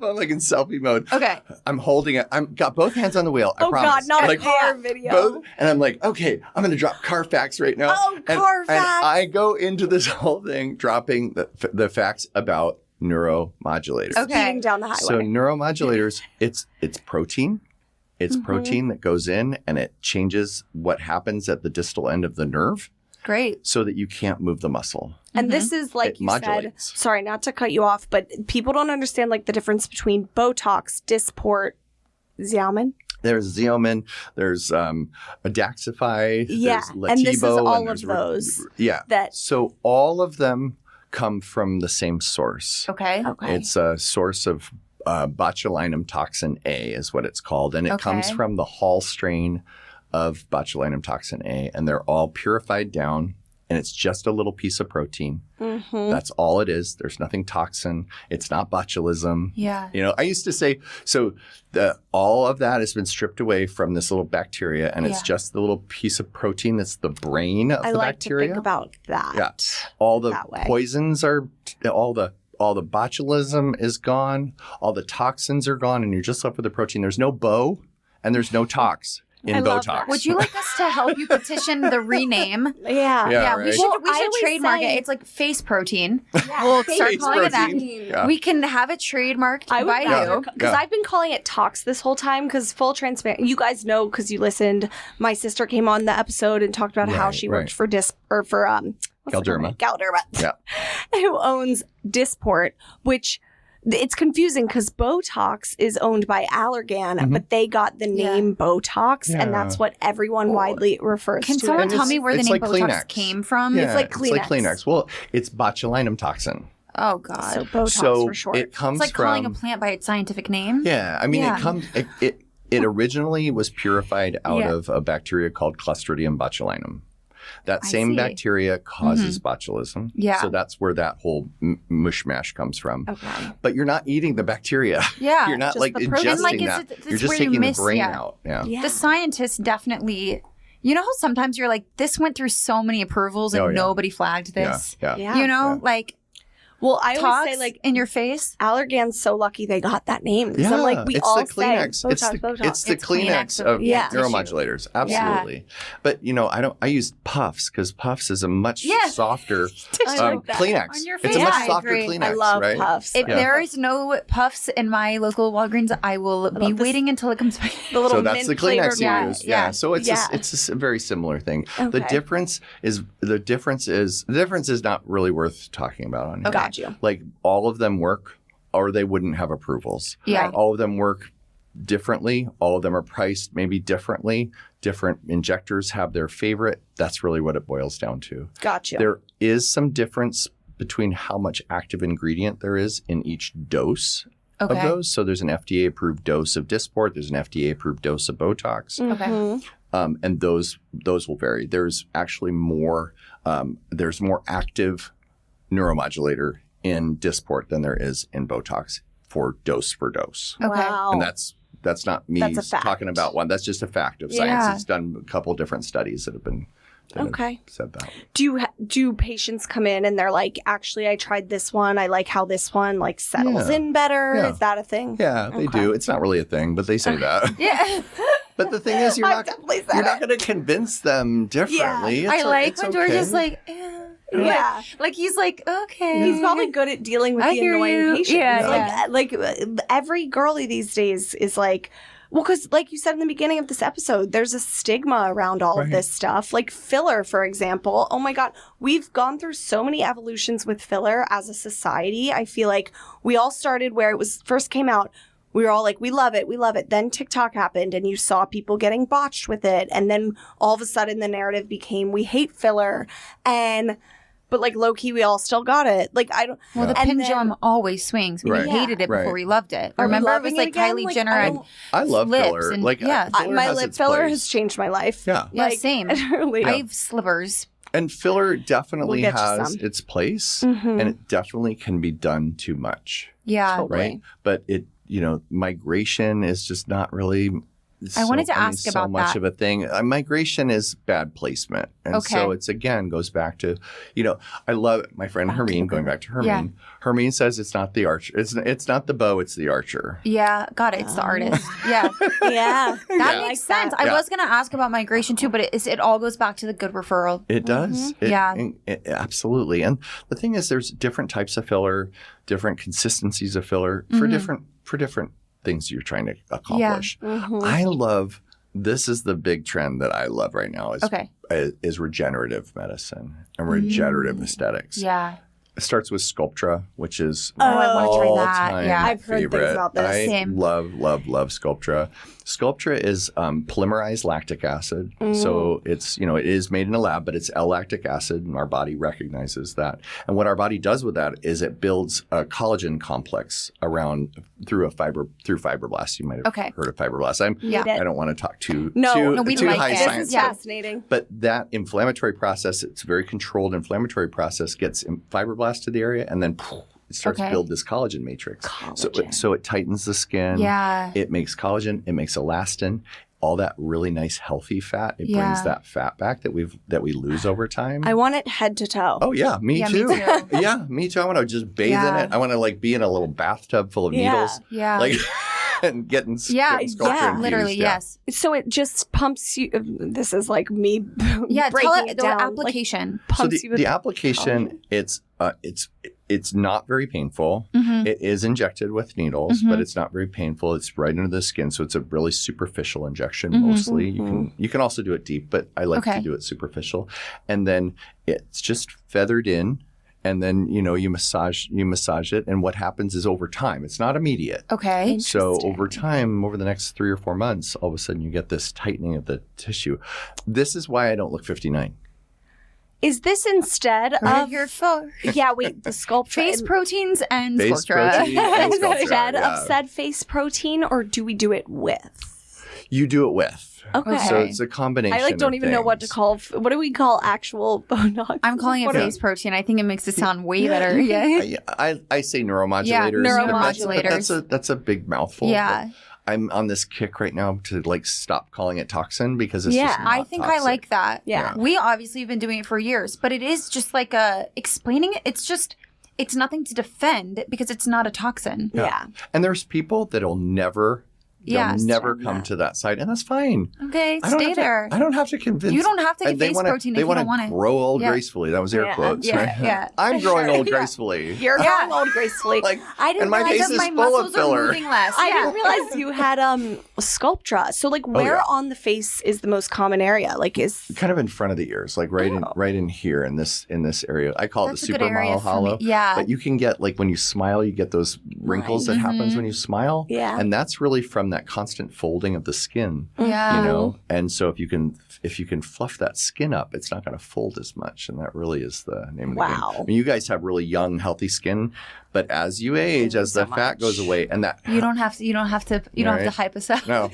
I'm like in selfie mode. Okay. I'm holding it. I'm got both hands on the wheel. I promise. God, not a car video. And I'm like, okay, I'm going to drop car facts right now. Oh, car facts! And I go into this whole thing dropping the facts about neuromodulators. Okay. Down the highway. So neuromodulators, it's protein. It's protein that goes in and it changes what happens at the distal end of the nerve. Great. So that you can't move the muscle. And this is like you modulates. Said, sorry, not to cut you off, but people don't understand like the difference between Botox, Dysport, Xeomin. There's Xeomin, there's Adaxify, there's Lativo. And this is all of those. So all of them come from the same source. Okay. It's a source of botulinum toxin A is what it's called. And it comes from the Hall strain of botulinum toxin A. And they're all purified down. And it's just a little piece of protein. That's all it is. There's nothing toxin. It's not botulism. Yeah. I used to say, so all of that has been stripped away from this little bacteria, and it's just the little piece of protein that's the brain of the bacteria. I like to think about that. Yeah. All the poisons are, all the botulism is gone. All the toxins are gone, and you're just left with the protein. There's no bow, and there's no tox. In Botox. Would you like us to help you petition the rename? Yeah. Right? We should trademark it. It's like face protein. We'll start calling it that. Yeah. We can have it trademarked by you. Because I've been calling it Tox this whole time because full transparent. You guys know because you listened. My sister came on the episode and talked about how she worked for Galderma. Who owns Dysport, which it's confusing because Botox is owned by Allergan, but they got the name Botox, and that's what everyone widely refers to. Can someone tell me where the name Botox came from? Yeah, it's like Kleenex. Well, it's botulinum toxin. Oh, God. So Botox for short. It comes it's like calling a plant by its scientific name. Yeah. I mean, it originally was purified out of a bacteria called Clostridium botulinum. That same bacteria causes botulism. Yeah. So that's where that whole mushmash comes from. Okay. But you're not eating the bacteria. Yeah. You're not like ingesting that. You're just taking the brain out. Yeah. The scientists definitely, how sometimes you're like, this went through so many approvals and nobody flagged this. Yeah. Like. Well, I Tox always say, like, in your face. Allergan's so lucky they got that name. Yeah, So, like, we it's all the Kleenex. say Botox, Botox. It's the Kleenex of neuromodulators. Absolutely. But, I use Puffs because Puffs is a much softer Kleenex. On your It's a face. much I softer agree. Kleenex, I love right? Puffs. If there is no Puffs in my local Walgreens, I will be waiting until it comes back. The little So that's the Kleenex you mint-flavored use. Yeah. So it's a very similar thing. Okay. The difference is not really worth talking about on here. Got you. Like all of them work or they wouldn't have approvals. Yeah. All of them work differently. All of them are priced maybe differently. Different injectors have their favorite. That's really what it boils down to. Gotcha. There is some difference between how much active ingredient there is in each dose of those. So there's an FDA-approved dose of Dysport. There's an FDA-approved dose of Botox. Okay. And those will vary. There's actually more active neuromodulator in Dysport than there is in Botox for dose. Okay. Wow. And that's not me That's a fact. talking about one. That's just a fact of science. It's done a couple different studies that have been said that. Do patients come in and they're like, actually, I tried this one. I like how this one like settles in better. Yeah. Is that a thing? Yeah, they do. It's not really a thing, but they say that. Yeah. But the thing is, you're I've definitely said not going to convince them differently. Yeah. It's I like it's when okay. George is like, Yeah. like he's like, okay. He's probably good at dealing with I the hear annoying you. patients. Yeah, like every girly these days is like, well, because like you said in the beginning of this episode, there's a stigma around all of this stuff. Like filler, for example. Oh my God. We've gone through so many evolutions with filler as a society. I feel like we all started where it was first came out. We were all like, we love it. We love it. Then TikTok happened and you saw people getting botched with it. And then all of a sudden the narrative became, we hate filler. But like low key, we all still got it. Like I don't. Well, the pendulum always swings. Right. We hated it before we loved it. Are we Remember, it loving was like it again? Kylie Like, Jenner and I love lips filler. and- Like yeah. filler My has lip its filler place. has changed my life. Yeah. Yeah, Like, same. Literally. I have slivers. And filler definitely We'll get you has some. its place, Mm-hmm. and it definitely can be done too much. Yeah. Totally. Right. But migration is just not really. I wanted to ask so about much that. of a thing. Migration is bad placement, and so it's again goes back to, I love my friend Hermine. Going back to Hermine, Yeah. Hermine says it's not the archer. It's not the bow. It's the archer. Yeah. Got it. It's the artist. Yeah. Yeah. That makes sense. I Yeah. was going to ask about migration too, but it all goes back to the good referral. It does. Yeah. Absolutely. And the thing is, there's different types of filler, different consistencies of filler for different things you're trying to accomplish. I love. This is the big trend that I love right now. Is regenerative medicine and regenerative aesthetics. Yeah. It starts with Sculptra, which is I wanna try that. all-time Yeah. I've heard things favorite. about this. I Same. love Sculptra. Sculptra is polymerized lactic acid. So it's, it is made in a lab, but it's L-lactic acid, and our body recognizes that. And what our body does with that is it builds a collagen complex through fibroblasts. You might have heard of fibroblasts. I don't want to talk too we too like high it. science. This is fascinating. But that inflammatory process, it's a very controlled inflammatory process, gets fibroblasts to the area, and then it starts to build this collagen matrix. So it tightens the skin. Yeah. It makes collagen. It makes elastin. All that really nice healthy fat. It brings that fat back that we lose over time. I want it head to toe. Oh yeah, me too. Me too. Yeah, me too. I want to just bathe in it. I want to be in a little bathtub full of needles. Yeah. And getting Yeah, Sculptra infused. literally, yes. So it just pumps you. This is like me. Yeah, breaking tell it the down. application. Like, So pumps you with the application, it's not very painful. Mm-hmm. It is injected with needles, but it's not very painful. It's right under the skin, so it's a really superficial injection mostly. You can also do it deep, but I like to do it superficial. And then it's just feathered in, and then you massage it, and what happens is over time, it's not immediate. Okay. So over time, over the next 3 or 4 months, all of a sudden you get this tightening of the tissue. This is why I don't look 59. Is this instead of your phone. Yeah, wait, the Sculptra Face proteins and Face Sculptra. protein and Sculptra, instead yeah. of said face protein, or do we do it with? You do it with. Okay. So it's a combination. I don't of even know what to things. call. What do we call actual Botox? I'm calling it What face protein. I think it makes it sound way better. Yeah. I say neuromodulators. Yeah, neuromodulators. But that's a big mouthful. Yeah. But I'm on this kick right now to stop calling it toxin because it's just not I think toxic. I like that. Yeah. We obviously have been doing it for years, but it is just explaining it. It's just, it's nothing to defend because it's not a toxin. Yeah. And there's people that'll never come to that side, and that's fine. Okay, stay there. I don't have to convince. You don't have to get face protein if you don't want it. They want to grow old gracefully. That was air quotes, right? Yeah. I'm growing old gracefully. You're growing old gracefully. I didn't realize my muscles are moving less. I didn't realize you had Sculptra. So like where on the face is the most common area? Like is kind of in front of the ears, like right in here in this area. I call it the supermodel hollow. Yeah. But you can get like when you smile, you get those wrinkles that happens when you smile. Yeah. And that's really from that constant folding of the skin. Yeah. You know? And so if you can fluff that skin up, it's not going to fold as much. And that really is the name of the game. I mean, you guys have really young, healthy skin, but as you age, as the fat goes away, and that you don't have to hype us up. No.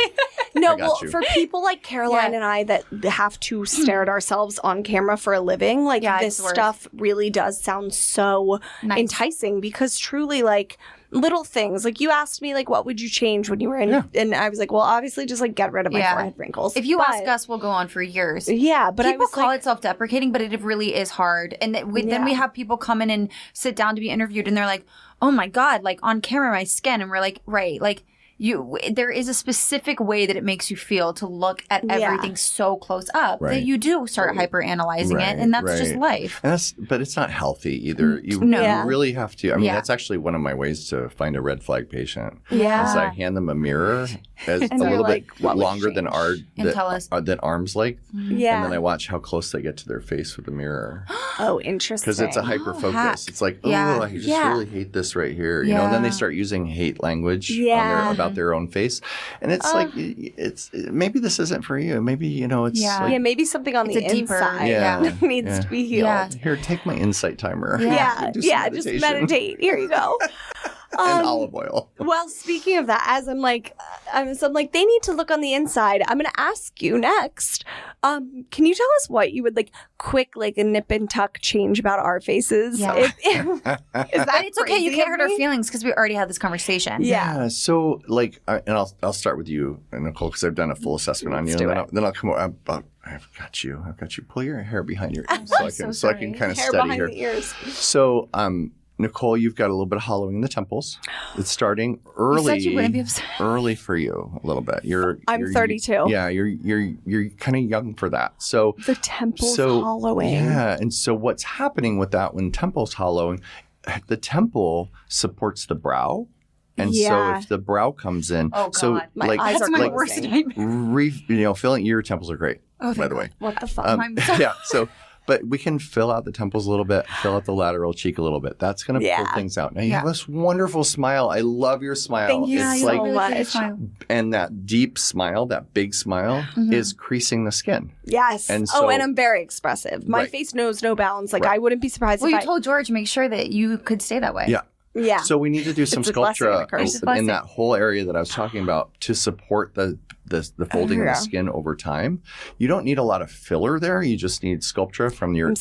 No, well, for people like Caroline and I that have to stare at ourselves on camera for a living, like this stuff really does sound so enticing because truly, like, little things. Like, you asked me, like, what would you change when you were in? And I was like, well, obviously just, like, get rid of my forehead wrinkles. If you ask us, we'll go on for years. Yeah, but people I was call it self-deprecating, but it really is hard. And then we have people come in and sit down to be interviewed, and they're like, oh, my God, like, on camera, my skin. And we're like, right, like, there is a specific way that it makes you feel to look at everything so close up that you do start hyper-analyzing it, and that's just life. And but it's not healthy either. You really have to. I mean, that's actually one of my ways to find a red flag patient. Yeah. Is I hand them a mirror that's a little bit longer than arm's length. Yeah. And then I watch how close they get to their face with the mirror. Oh, interesting. Because it's a hyper focus. It's like, I just really hate this right here. You know, and then they start using hate language about their own face, and it's like maybe this isn't for you. Maybe it's like, maybe something on the inside needs to be healed. Yeah. Here, take my insight timer. Just meditate. Here you go. And olive oil. Well, speaking of that, as I'm like, they need to look on the inside. I'm going to ask you next. Can you tell us what you would quick, a nip and tuck change about our faces? Yeah. Is that it's okay. You can't hurt our feelings because we already had this conversation. Yeah. So, and I'll start with you, Nicole, because I've done a full assessment on you. Then I'll come over. I've got you. Pull your hair behind your ears so I can kind of study here. The ears. So, Nicole, you've got a little bit of hollowing in the temples. It's starting early. You said you wouldn't be upset. Early for you a little bit. I'm 32. Yeah, you're kind of young for that. So the temples hollowing. Yeah, and so what's happening with that when temple's hollowing? The temple supports the brow. And so if the brow comes in, my eyes are my worst nightmare. filling your temples are great. Oh, by the way. What the fuck? But we can fill out the temples a little bit, fill out the lateral cheek a little bit. That's going to pull things out. Now, you have this wonderful smile. I love your smile. Thank you so much. And that deep smile, that big smile, is creasing the skin. Yes. And and I'm very expressive. My face knows no bounds. I wouldn't be surprised if you told George, make sure that you could stay that way. Yeah. Yeah. So we need to do some Sculptra in that whole area that I was talking about to support the folding of the skin over time. You don't need a lot of filler there. You just need Sculptra from your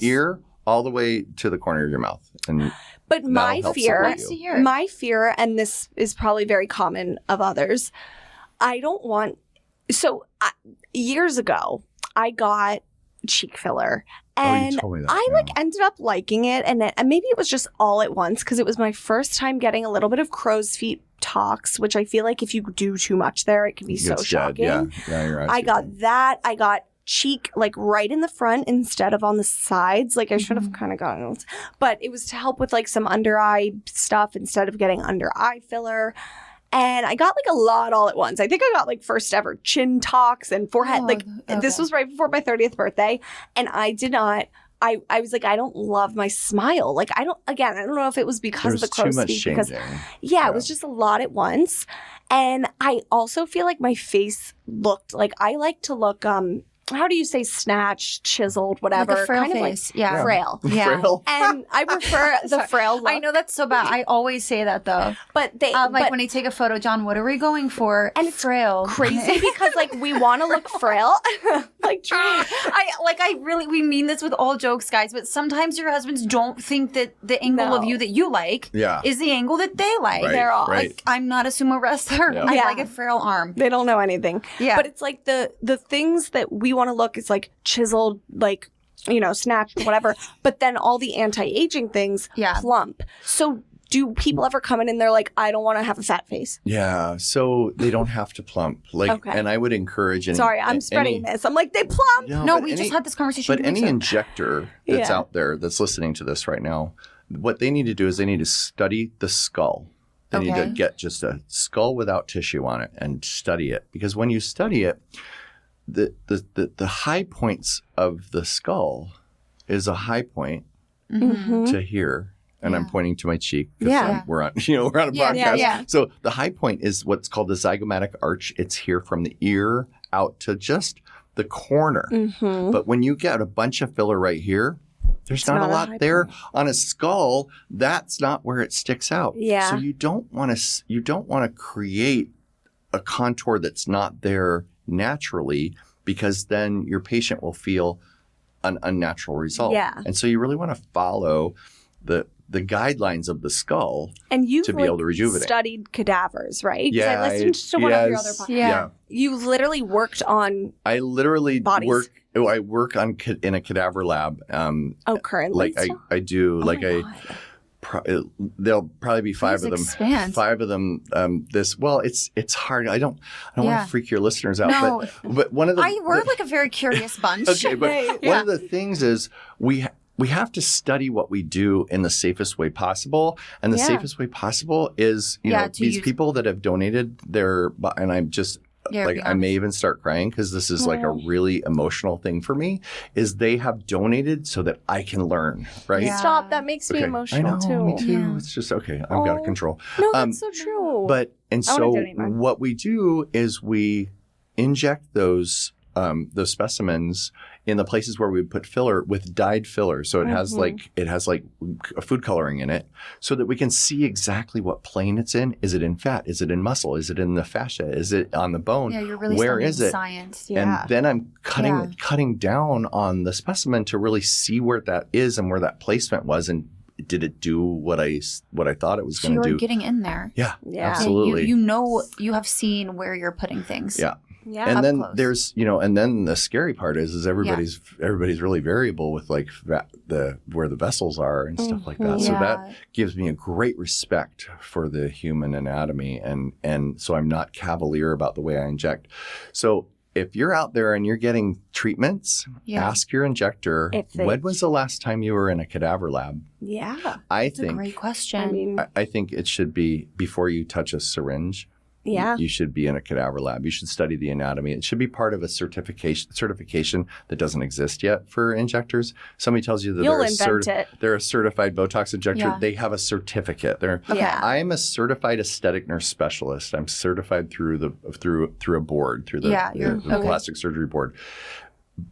ear all the way to the corner of your mouth. But my fear, and this is probably very common of others, I don't want. So years ago, I got cheek filler. And I ended up liking it, and maybe it was just all at once because it was my first time getting a little bit of crow's feet tox, which I feel like if you do too much there, it can be so shocking. Yeah, you're right. I got that. I got cheek right in the front instead of on the sides. I should have kind of gotten, but it was to help with some under eye stuff instead of getting under eye filler. And I got a lot all at once. I think I got first ever chin tox and forehead. This was right before my 30th birthday. And I did not, I was I don't love my smile. I don't know if it was because of the crow's feet. It was just a lot at once. And I also feel my face looked I like to look, how do you say snatched, chiseled, whatever? Like a frail face. Frail. Yeah. Frail. And I prefer the frail look. I know that's so bad. I always say that though. But they when I take a photo, John, what are we going for? And it's frail. Crazy because we want to look frail. We mean this with all jokes, guys, but sometimes your husbands don't think that the angle of you that you like is the angle that they like. Right, they're all I'm not a sumo wrestler. I like a frail arm. They don't know anything. Yeah. But it's the things that we want to look is chiseled, snatch, whatever. But then all the anti-aging things plump. So do people ever come in and they're like, I don't want to have a fat face? Yeah. So they don't have to plump. And I would encourage Sorry, I'm spreading this. I'm like, they plump. No, we just had this conversation. But any injector that's out there that's listening to this right now, what they need to do is they need to study the skull. They need to get just a skull without tissue on it and study it. Because when you study it, the high points of the skull is a high point to here. And I'm pointing to my cheek because we're on a podcast. Yeah. So the high point is what's called the zygomatic arch. It's here from the ear out to just the corner. But when you get a bunch of filler right here, there's not a lot there on a skull. That's not where it sticks out. Yeah. So you don't want to create a contour that's not there naturally, because then your patient will feel an unnatural result. Yeah. And so you really want to follow the guidelines of the skull to be able to rejuvenate. Studied cadavers, right? Yeah, I listened to one of your other podcasts. Yeah. You literally worked on I literally bodies. I work in a cadaver lab. Currently? I do. There'll probably be five of them. Expand. Five of them. It's hard. I don't want to freak your listeners out. No. But one of the we're like a very curious bunch. Okay, but one of the things is we have to study what we do in the safest way possible. And the safest way possible is, these people that have donated and I'm just, I may even start crying because this is like a really emotional thing for me, is they have donated so that I can learn, right? Yeah. Stop. That makes me emotional too. Me too. Yeah. It's just, okay, I've got to control. No, that's so true. So what we do is we inject those specimens in the places where we would put filler with dyed filler. So it has like a food coloring in it, so that we can see exactly what plane it's in. Is it in fat? Is it in muscle? Is it in the fascia? Is it on the bone? Yeah, you're really Where is it? Science. And then I'm cutting down on the specimen to really see where that is and where that placement was, and did it do what I thought it was going to do? You're getting in there. Yeah. Absolutely. You have seen where you're putting things. Yeah. Yeah. And then there's, and then the scary part is everybody's really variable with like where the vessels are and stuff like that. So that gives me a great respect for the human anatomy. And so I'm not cavalier about the way I inject. So if you're out there and you're getting treatments, ask your injector, when was the last time you were in a cadaver lab? Yeah. That's a great question. I think it should be before you touch a syringe. Yeah. You should be in a cadaver lab. You should study the anatomy. It should be part of a certification that doesn't exist yet for injectors. Somebody tells you that they're a certified Botox injector. Yeah. They have a certificate. I'm a certified aesthetic nurse specialist. I'm certified through a board, through the plastic surgery board.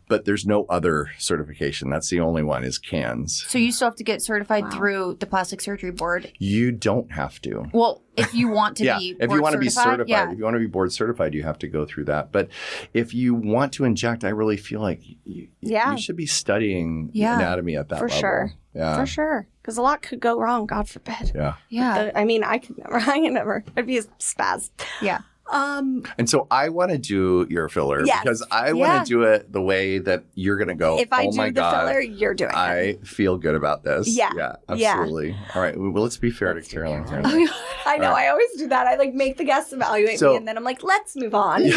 But there's no other certification. That's the only one, is CANS. So you still have to get certified through the plastic surgery board? You don't have to. Well, if you want to be if you want to be certified, if you want to be board certified, you have to go through that. But if you want to inject, I really feel like you should be studying anatomy at that level. Sure. Yeah. For sure. Because a lot could go wrong, God forbid. Yeah. Yeah. I could never. I'd be a spaz. Yeah. And so I want to do your filler because I want to do it the way that you're going to go. If I do the filler, you're doing it. I feel good about this. Yeah, absolutely. All right. Well, let's be fair to Caroline. I know. I always do that. I make the guests evaluate me, and then I'm like, let's move on.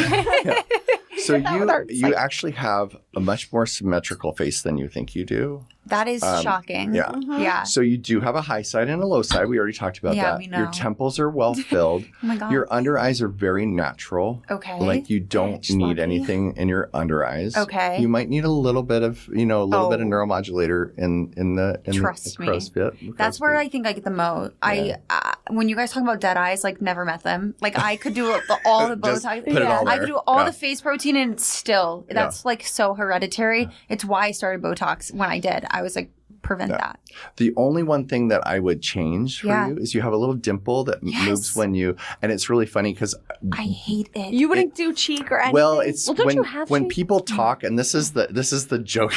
So you actually have a much more symmetrical face than you think you do. That is shocking. Yeah. Yeah. So you do have a high side and a low side. We already talked about that. We know. Your temples are well filled. Oh my God. Your under eyes are very natural. Okay. Like you don't need anything in your under eyes. Okay. You might need a little bit of, bit of neuromodulator in the crow's feet. That's where I think I get the most. Yeah. When you guys talk about dead eyes, like never met them. Like I could do all the Botox. I could do all the face protein, and still that's like so hereditary. It's why I started Botox when I did. I was like, prevent that. The only one thing that I would change for you is you have a little dimple that moves when you, and it's really funny because I hate it. You wouldn't do cheek or anything. Well, it's don't you have when cheek? people talk, and this is the joke.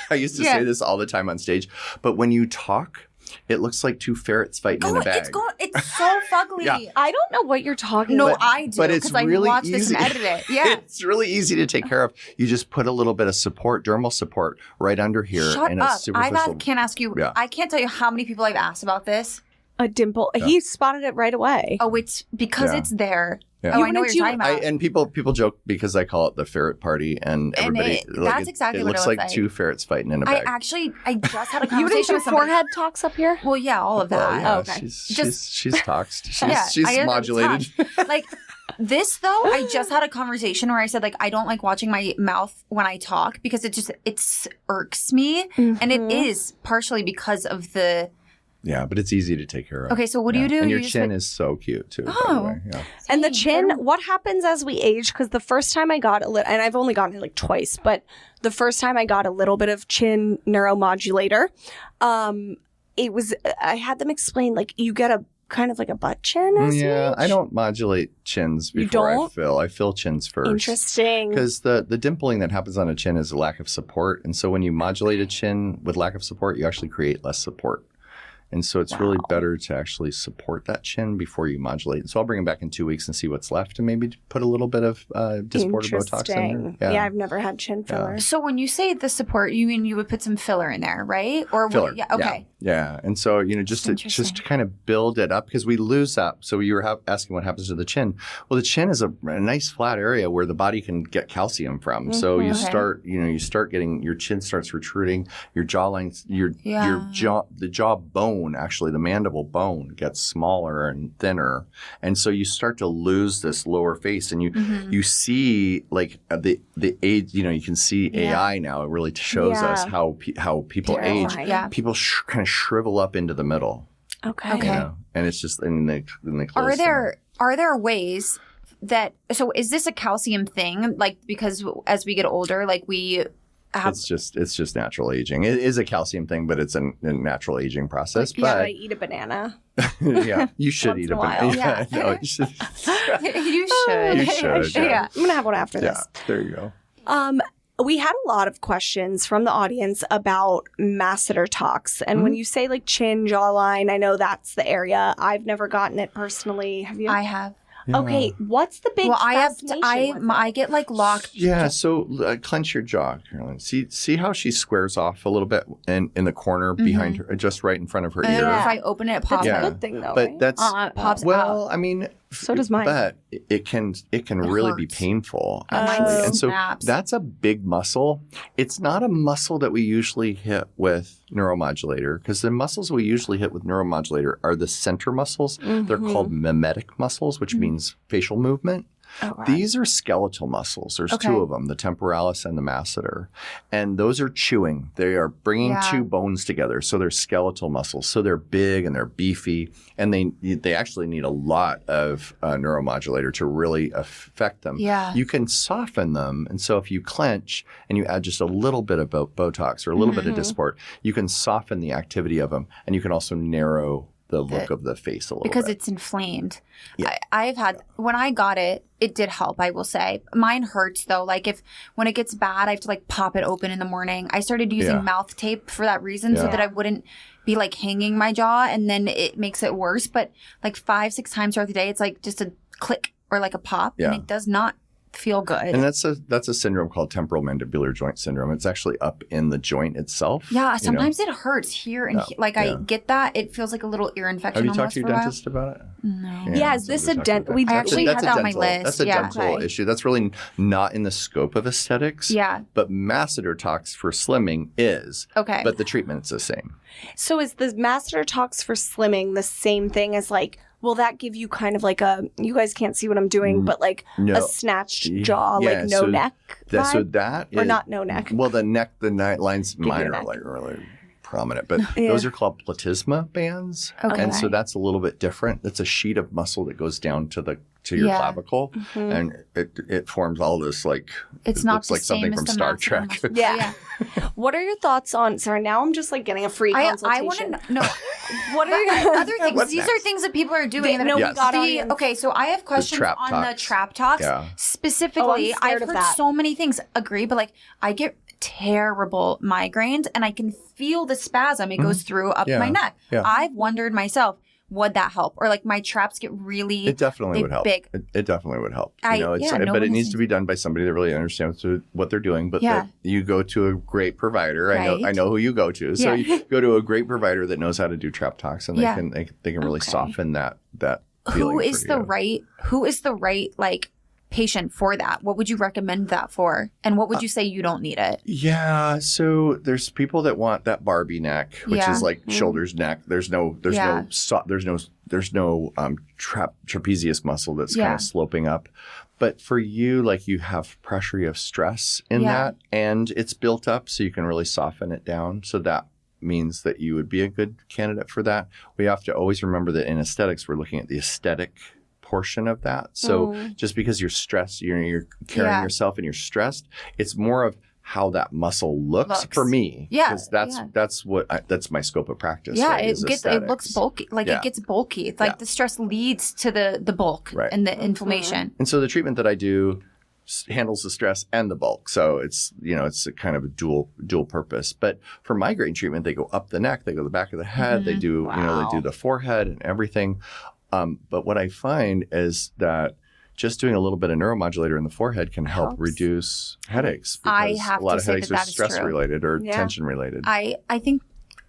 I used to say this all the time on stage, but when you talk, it looks like two ferrets fighting in a bag. It's so fugly. Yeah. I don't know what you're talking No, about. I do, but it's because really I watched this easy. and edited it. Yeah. It's really easy to take care of. You just put a little bit of support, dermal support, right under here. Shut and up. a superficial. Can't ask you. Yeah. I can't tell you how many people I've asked about this. A dimple. Yeah. He spotted it right away. Oh, it's because it's there. Yeah. Oh, I know what you're talking about. And people joke because I call it the ferret party, and everybody. That's exactly it what it looks looks like two ferrets fighting in a bag. I just had a You conversation didn't do with somebody. forehead talks up here? Well, yeah, all of that. Well, yeah, Oh, okay. She's toxed. She's I modulated. Like this though, I just had a conversation where I said like I don't like watching my mouth when I talk because it irks me, and it is partially because of the. Yeah, but it's easy to take care of. Okay, so what do you do? And your You just chin is so cute too. By the Oh. way. Yeah. And the chin, what happens as we age? Because the first time I got and I've only gotten it like twice, but the first time I got a little bit of chin neuromodulator, I had them explain like you get a kind of like a butt chin as you age. I don't modulate chins You before don't? I fill. I fill chins first. Interesting. Because the dimpling that happens on a chin is a lack of support. And so when you modulate a chin with lack of support, you actually create less support. And so it's really better to actually support that chin before you modulate. So I'll bring him back in 2 weeks and see what's left and maybe put a little bit of Dysport or Botox in there. Yeah, I've never had chin filler. So when you say the support, you mean you would put some filler in there, right? Or filler. Yeah. Okay. Yeah. And so, just to kind of build it up because we lose that. So you were asking what happens to the chin. Well, the chin is a nice flat area where the body can get calcium from. So you start getting, your chin starts protruding, your jawline, the jawbone, actually the mandible bone gets smaller and thinner. And so you start to lose this lower face and you see like the age, you can see AI now. It really shows us how people age. Yeah. People kind of shrivel up into the middle. Okay. And it's just in the close. Are there ways that so is this a calcium thing? Like because as we get older, like we have it's just natural aging. It is a calcium thing, but it's a natural aging process. Like, but I eat a banana. yeah, you should eat a banana. Yeah. No, you should. you should. You should. Yeah. I'm gonna have one after Yeah, this. there you go. We had a lot of questions from the audience about masseter talks. And when you say like chin, jawline, I know that's the area. I've never gotten it personally. Have you? I have. Yeah. Okay, what's the big fascination with it? I get like locked. Yeah, so clench your jaw, Caroline. See how she squares off a little bit in the corner behind her, just right in front of her ear. If I open it, it pops That's out. a good thing though, But right? that's It pops well, out. I mean, So does mine. But it can really be hurts. painful, Mine actually. And so snaps. that's a big muscle. It's not a muscle that we usually hit with neuromodulator because the muscles we usually hit with neuromodulator are the center muscles. They're called mimetic muscles, which means facial movement. Okay. These are skeletal muscles. There's two of them, the temporalis and the masseter. And those are chewing. They are bringing two bones together. So they're skeletal muscles. So they're big and they're beefy. And they actually need a lot of neuromodulator to really affect them. Yeah. You can soften them. And so if you clench and you add just a little bit of Botox or a little bit of Dysport, you can soften the activity of them. And you can also narrow the look of the face a little because bit. it's inflamed. Yeah. I've had when I got it, it did help, I will say. Mine hurts though. Like when it gets bad, I have to like pop it open in the morning. I started using mouth tape for that reason so that I wouldn't be like hanging my jaw and then it makes it worse. But like 5-6 times throughout the day, it's like just a click or like a pop and it does not feel good. And that's a syndrome called temporal mandibular joint syndrome. It's actually up in the joint itself. Yeah, sometimes it hurts here and I get that. It feels like a little ear infection. Have you talked to your dentist about it? No. Yeah, is this a dent? We actually had that on my list. That's a dental issue. That's really not in the scope of aesthetics. Yeah. But masseter talks for slimming is. Okay. But the treatment's the same. So is the masseter talks for slimming the same thing as like, will that give you kind of like you guys can't see what I'm doing, but like a snatched jaw, like no neck vibe? Or not no neck? Well, the neck lines, mine are like really prominent, but those are called platysma bands. Okay. And so that's a little bit different. It's a sheet of muscle that goes down to your clavicle, and it forms all this like it's it not looks the like something same from as the Star masseter Trek. muscle. Yeah. What are your thoughts on? Sorry, now I'm just like getting a free consultation. I want to know. what are other things? These are things that people are doing. We got okay, so I have questions on the trap talks. Yeah. Specifically, I've heard so many things. Agree, but like I get terrible migraines and I can feel the spasm. It goes through up my neck. Yeah. I've wondered myself, would that help? Or like my traps get really It definitely would help. big. It definitely would help. But it needs to be done by somebody that really understands what they're doing. But that you go to a great provider. Right. I know who you go to. So you go to a great provider that knows how to do trap talks, and they can really soften that feeling. Who is the right like patient for that? What would you recommend that for? And what would you say you don't need it? Yeah, so there's people that want that Barbie neck, which is like shoulders, neck. There's no trapezius muscle that's kind of sloping up. But for you, like you have pressure, you have stress in that, and it's built up, so you can really soften it down. So that means that you would be a good candidate for that. We have to always remember that in aesthetics, we're looking at the aesthetic portion of that. So just because you're stressed, you're carrying yourself and you're stressed, it's more of how that muscle looks. For me. Yeah. Because that's my scope of practice. Yeah, right, it looks bulky. Like it gets bulky. It's like the stress leads to the bulk and the inflammation. And so the treatment that I do handles the stress and the bulk. So it's a kind of a dual purpose. But for migraine treatment, they go up the neck, they go to the back of the head, they do they do the forehead and everything. But what I find is that just doing a little bit of neuromodulator in the forehead can help reduce headaches. Because a lot of headaches are stress related or tension related. I think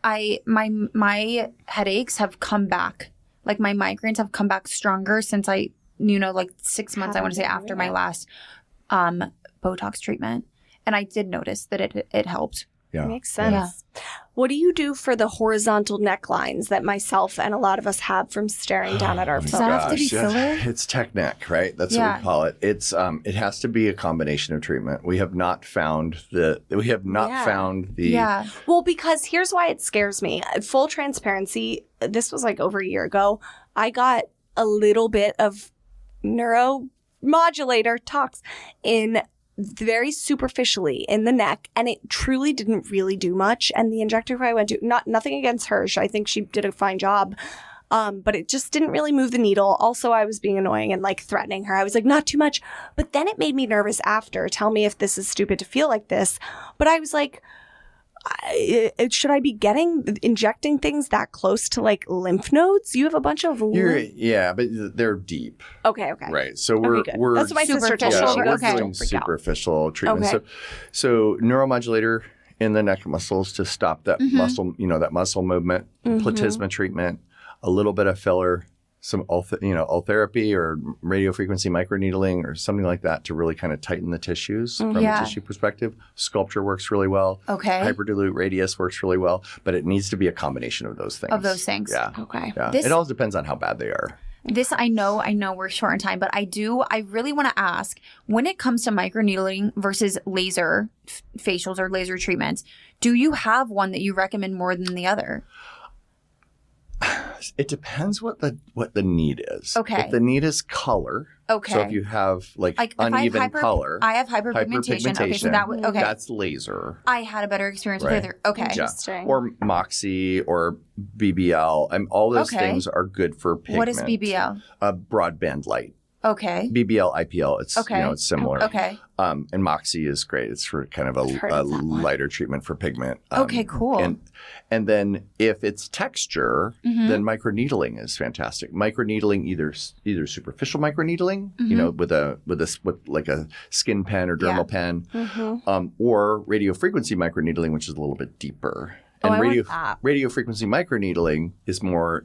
my headaches have come back. Like my migraines have come back stronger since like 6 months, I want to say, after my last Botox treatment. And I did notice that it helped. Yeah. Makes sense. Yeah. What do you do for the horizontal necklines that myself and a lot of us have from staring down at our phones? Does that have to be filler? It's tech neck, right? That's what we call it. It's it has to be a combination of treatment. We have not found the Well, because here's why it scares me. Full transparency, this was like over a year ago. I got a little bit of neuromodulator tox in very superficially in the neck, and it truly didn't really do much. And the injector who I went to, nothing against her, I think she did a fine job, but it just didn't really move the needle. Also, I was being annoying and like threatening her. I was like, not too much. But then it made me nervous after. Tell me if this is stupid to feel like this. But I was like, should I be injecting things that close to like lymph nodes? You have a bunch of but they're deep. Okay. Right. So we're that's what my sister told me. We're doing superficial treatment. Okay. So neuromodulator in the neck muscles to stop that muscle, that muscle movement, platysma treatment, a little bit of filler, some ultherapy or radiofrequency microneedling or something like that to really kind of tighten the tissues from a tissue perspective. Sculpture works really well. Okay. Hyperdilute radius works really well, but it needs to be a combination of those things. Yeah. Okay. Yeah. It all depends on how bad they are. This I know we're short on time, but I really want to ask, when it comes to microneedling versus laser facials or laser treatments, do you have one that you recommend more than the other? It depends what the need is. Okay. If the need is color. Okay. So if you have like uneven color. I have hyperpigmentation. Okay, so that's laser. I had a better experience with laser. Okay. Interesting. Or Moxie or BBL. All those things are good for pigment. What is BBL? Broadband light. Okay. BBL, IPL, it's similar. Okay. And Moxie is great. It's for kind of a lighter treatment for pigment. Okay, cool. And then if it's texture, then microneedling is fantastic. Microneedling, either superficial microneedling, with like a skin pen or dermal pen, or radiofrequency microneedling, which is a little bit deeper. And radiofrequency microneedling is more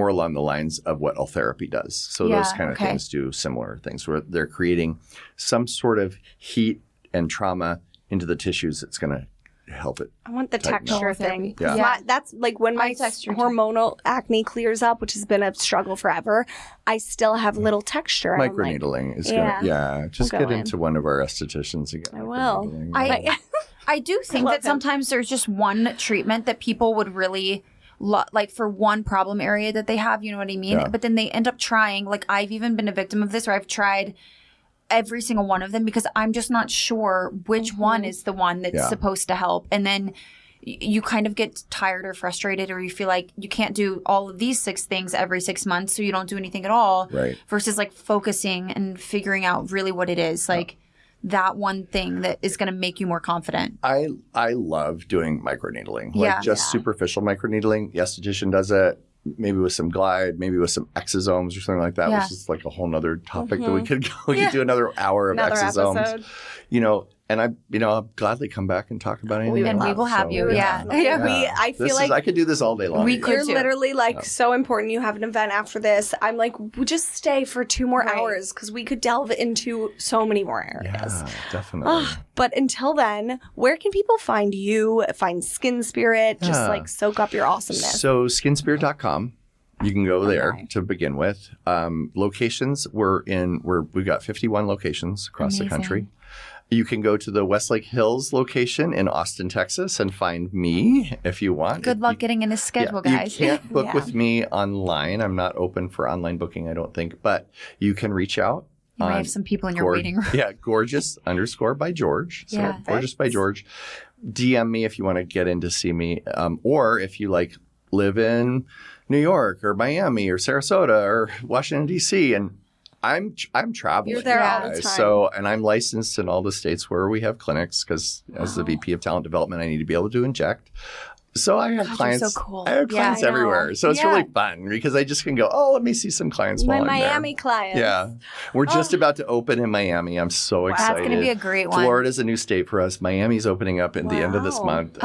along the lines of what ultherapy does. So those kind of things do similar things where they're creating some sort of heat and trauma into the tissues that's going to help it. I want the texture thing. Yeah. That's like when my hormonal acne clears up, which has been a struggle forever, I still have little texture. Microneedling is going to, just get into one of our estheticians again. I will. I do think that sometimes there's just one treatment that people would really like for one problem area that they have, you know what I mean? Yeah. But then they end up trying, like I've even been a victim of this where I've tried every single one of them because I'm just not sure which one is the one that's supposed to help. And then you kind of get tired or frustrated, or you feel like you can't do all of these 6 things every 6 months, so you don't do anything at all. Right. Versus like focusing and figuring out really what it is, like that one thing that is going to make you more confident. I love doing microneedling, like just superficial microneedling. The esthetician does it. Maybe with some Glide, maybe with some exosomes or something like that, which is like a whole nother topic that we could do another hour of exosomes. Episode. You know, and I'll gladly come back and talk about anything. And we will have you. I feel like I could do this all day long. You're literally like so important. You have an event after this. I'm like, we'll just stay for 2 more hours because we could delve into so many more areas. Yeah, definitely. But until then, where can people find you, find SkinSpirit, just like soak up your awesomeness? So skinspirit.com. You can go there to begin with. Locations, we've got 51 locations across the country. You can go to the Westlake Hills location in Austin, Texas, and find me if you want. Good luck getting in his schedule, guys. You can't book with me online. I'm not open for online booking, I don't think. But you can reach out. You might have some people in your waiting room. Yeah, gorgeous_by George. So gorgeous by George. DM me if you want to get in to see me. Or if you live in New York or Miami or Sarasota or Washington, D.C. and I'm traveling. You're there all the time. So, and I'm licensed in all the states where we have clinics because as the VP of Talent Development, I need to be able to inject. So I have clients. So cool. I have clients everywhere. So it's really fun because I just can go, let me see some clients while I'm there. My Miami clients. Yeah. We're just about to open in Miami. I'm so excited. That's going to be a great one. Florida's a new state for us. Miami's opening up at the end of this month.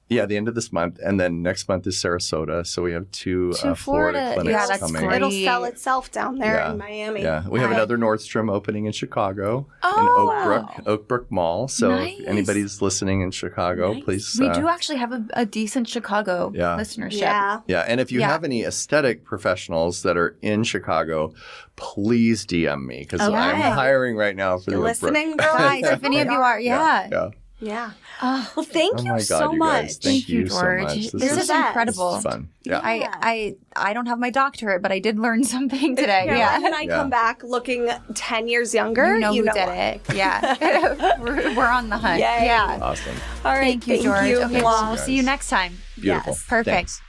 The end of this month. And then next month is Sarasota. So we have two Florida clinics coming. Great. It'll sell itself down there in Miami. Yeah. We have another Nordstrom opening in Chicago in Oak Brook Mall. So if anybody's listening in Chicago, please. We do actually have a decent Chicago listenership. Yeah. And if you have any aesthetic professionals that are in Chicago, please DM me because I'm hiring right now for the Oak Brook. Listening, girls. Guys, if any of you are, Yeah. Well, thank you so much. Thank you, George. So much. This is incredible. This is fun. Yeah. I don't have my doctorate, but I did learn something today. And I come back looking 10 years younger. You know who did it. Yeah. we're on the hunt. Yeah. Awesome. All right. Thank you, George. Okay, Thanks, we'll see you next time. Beautiful. Yes. Perfect. Thanks.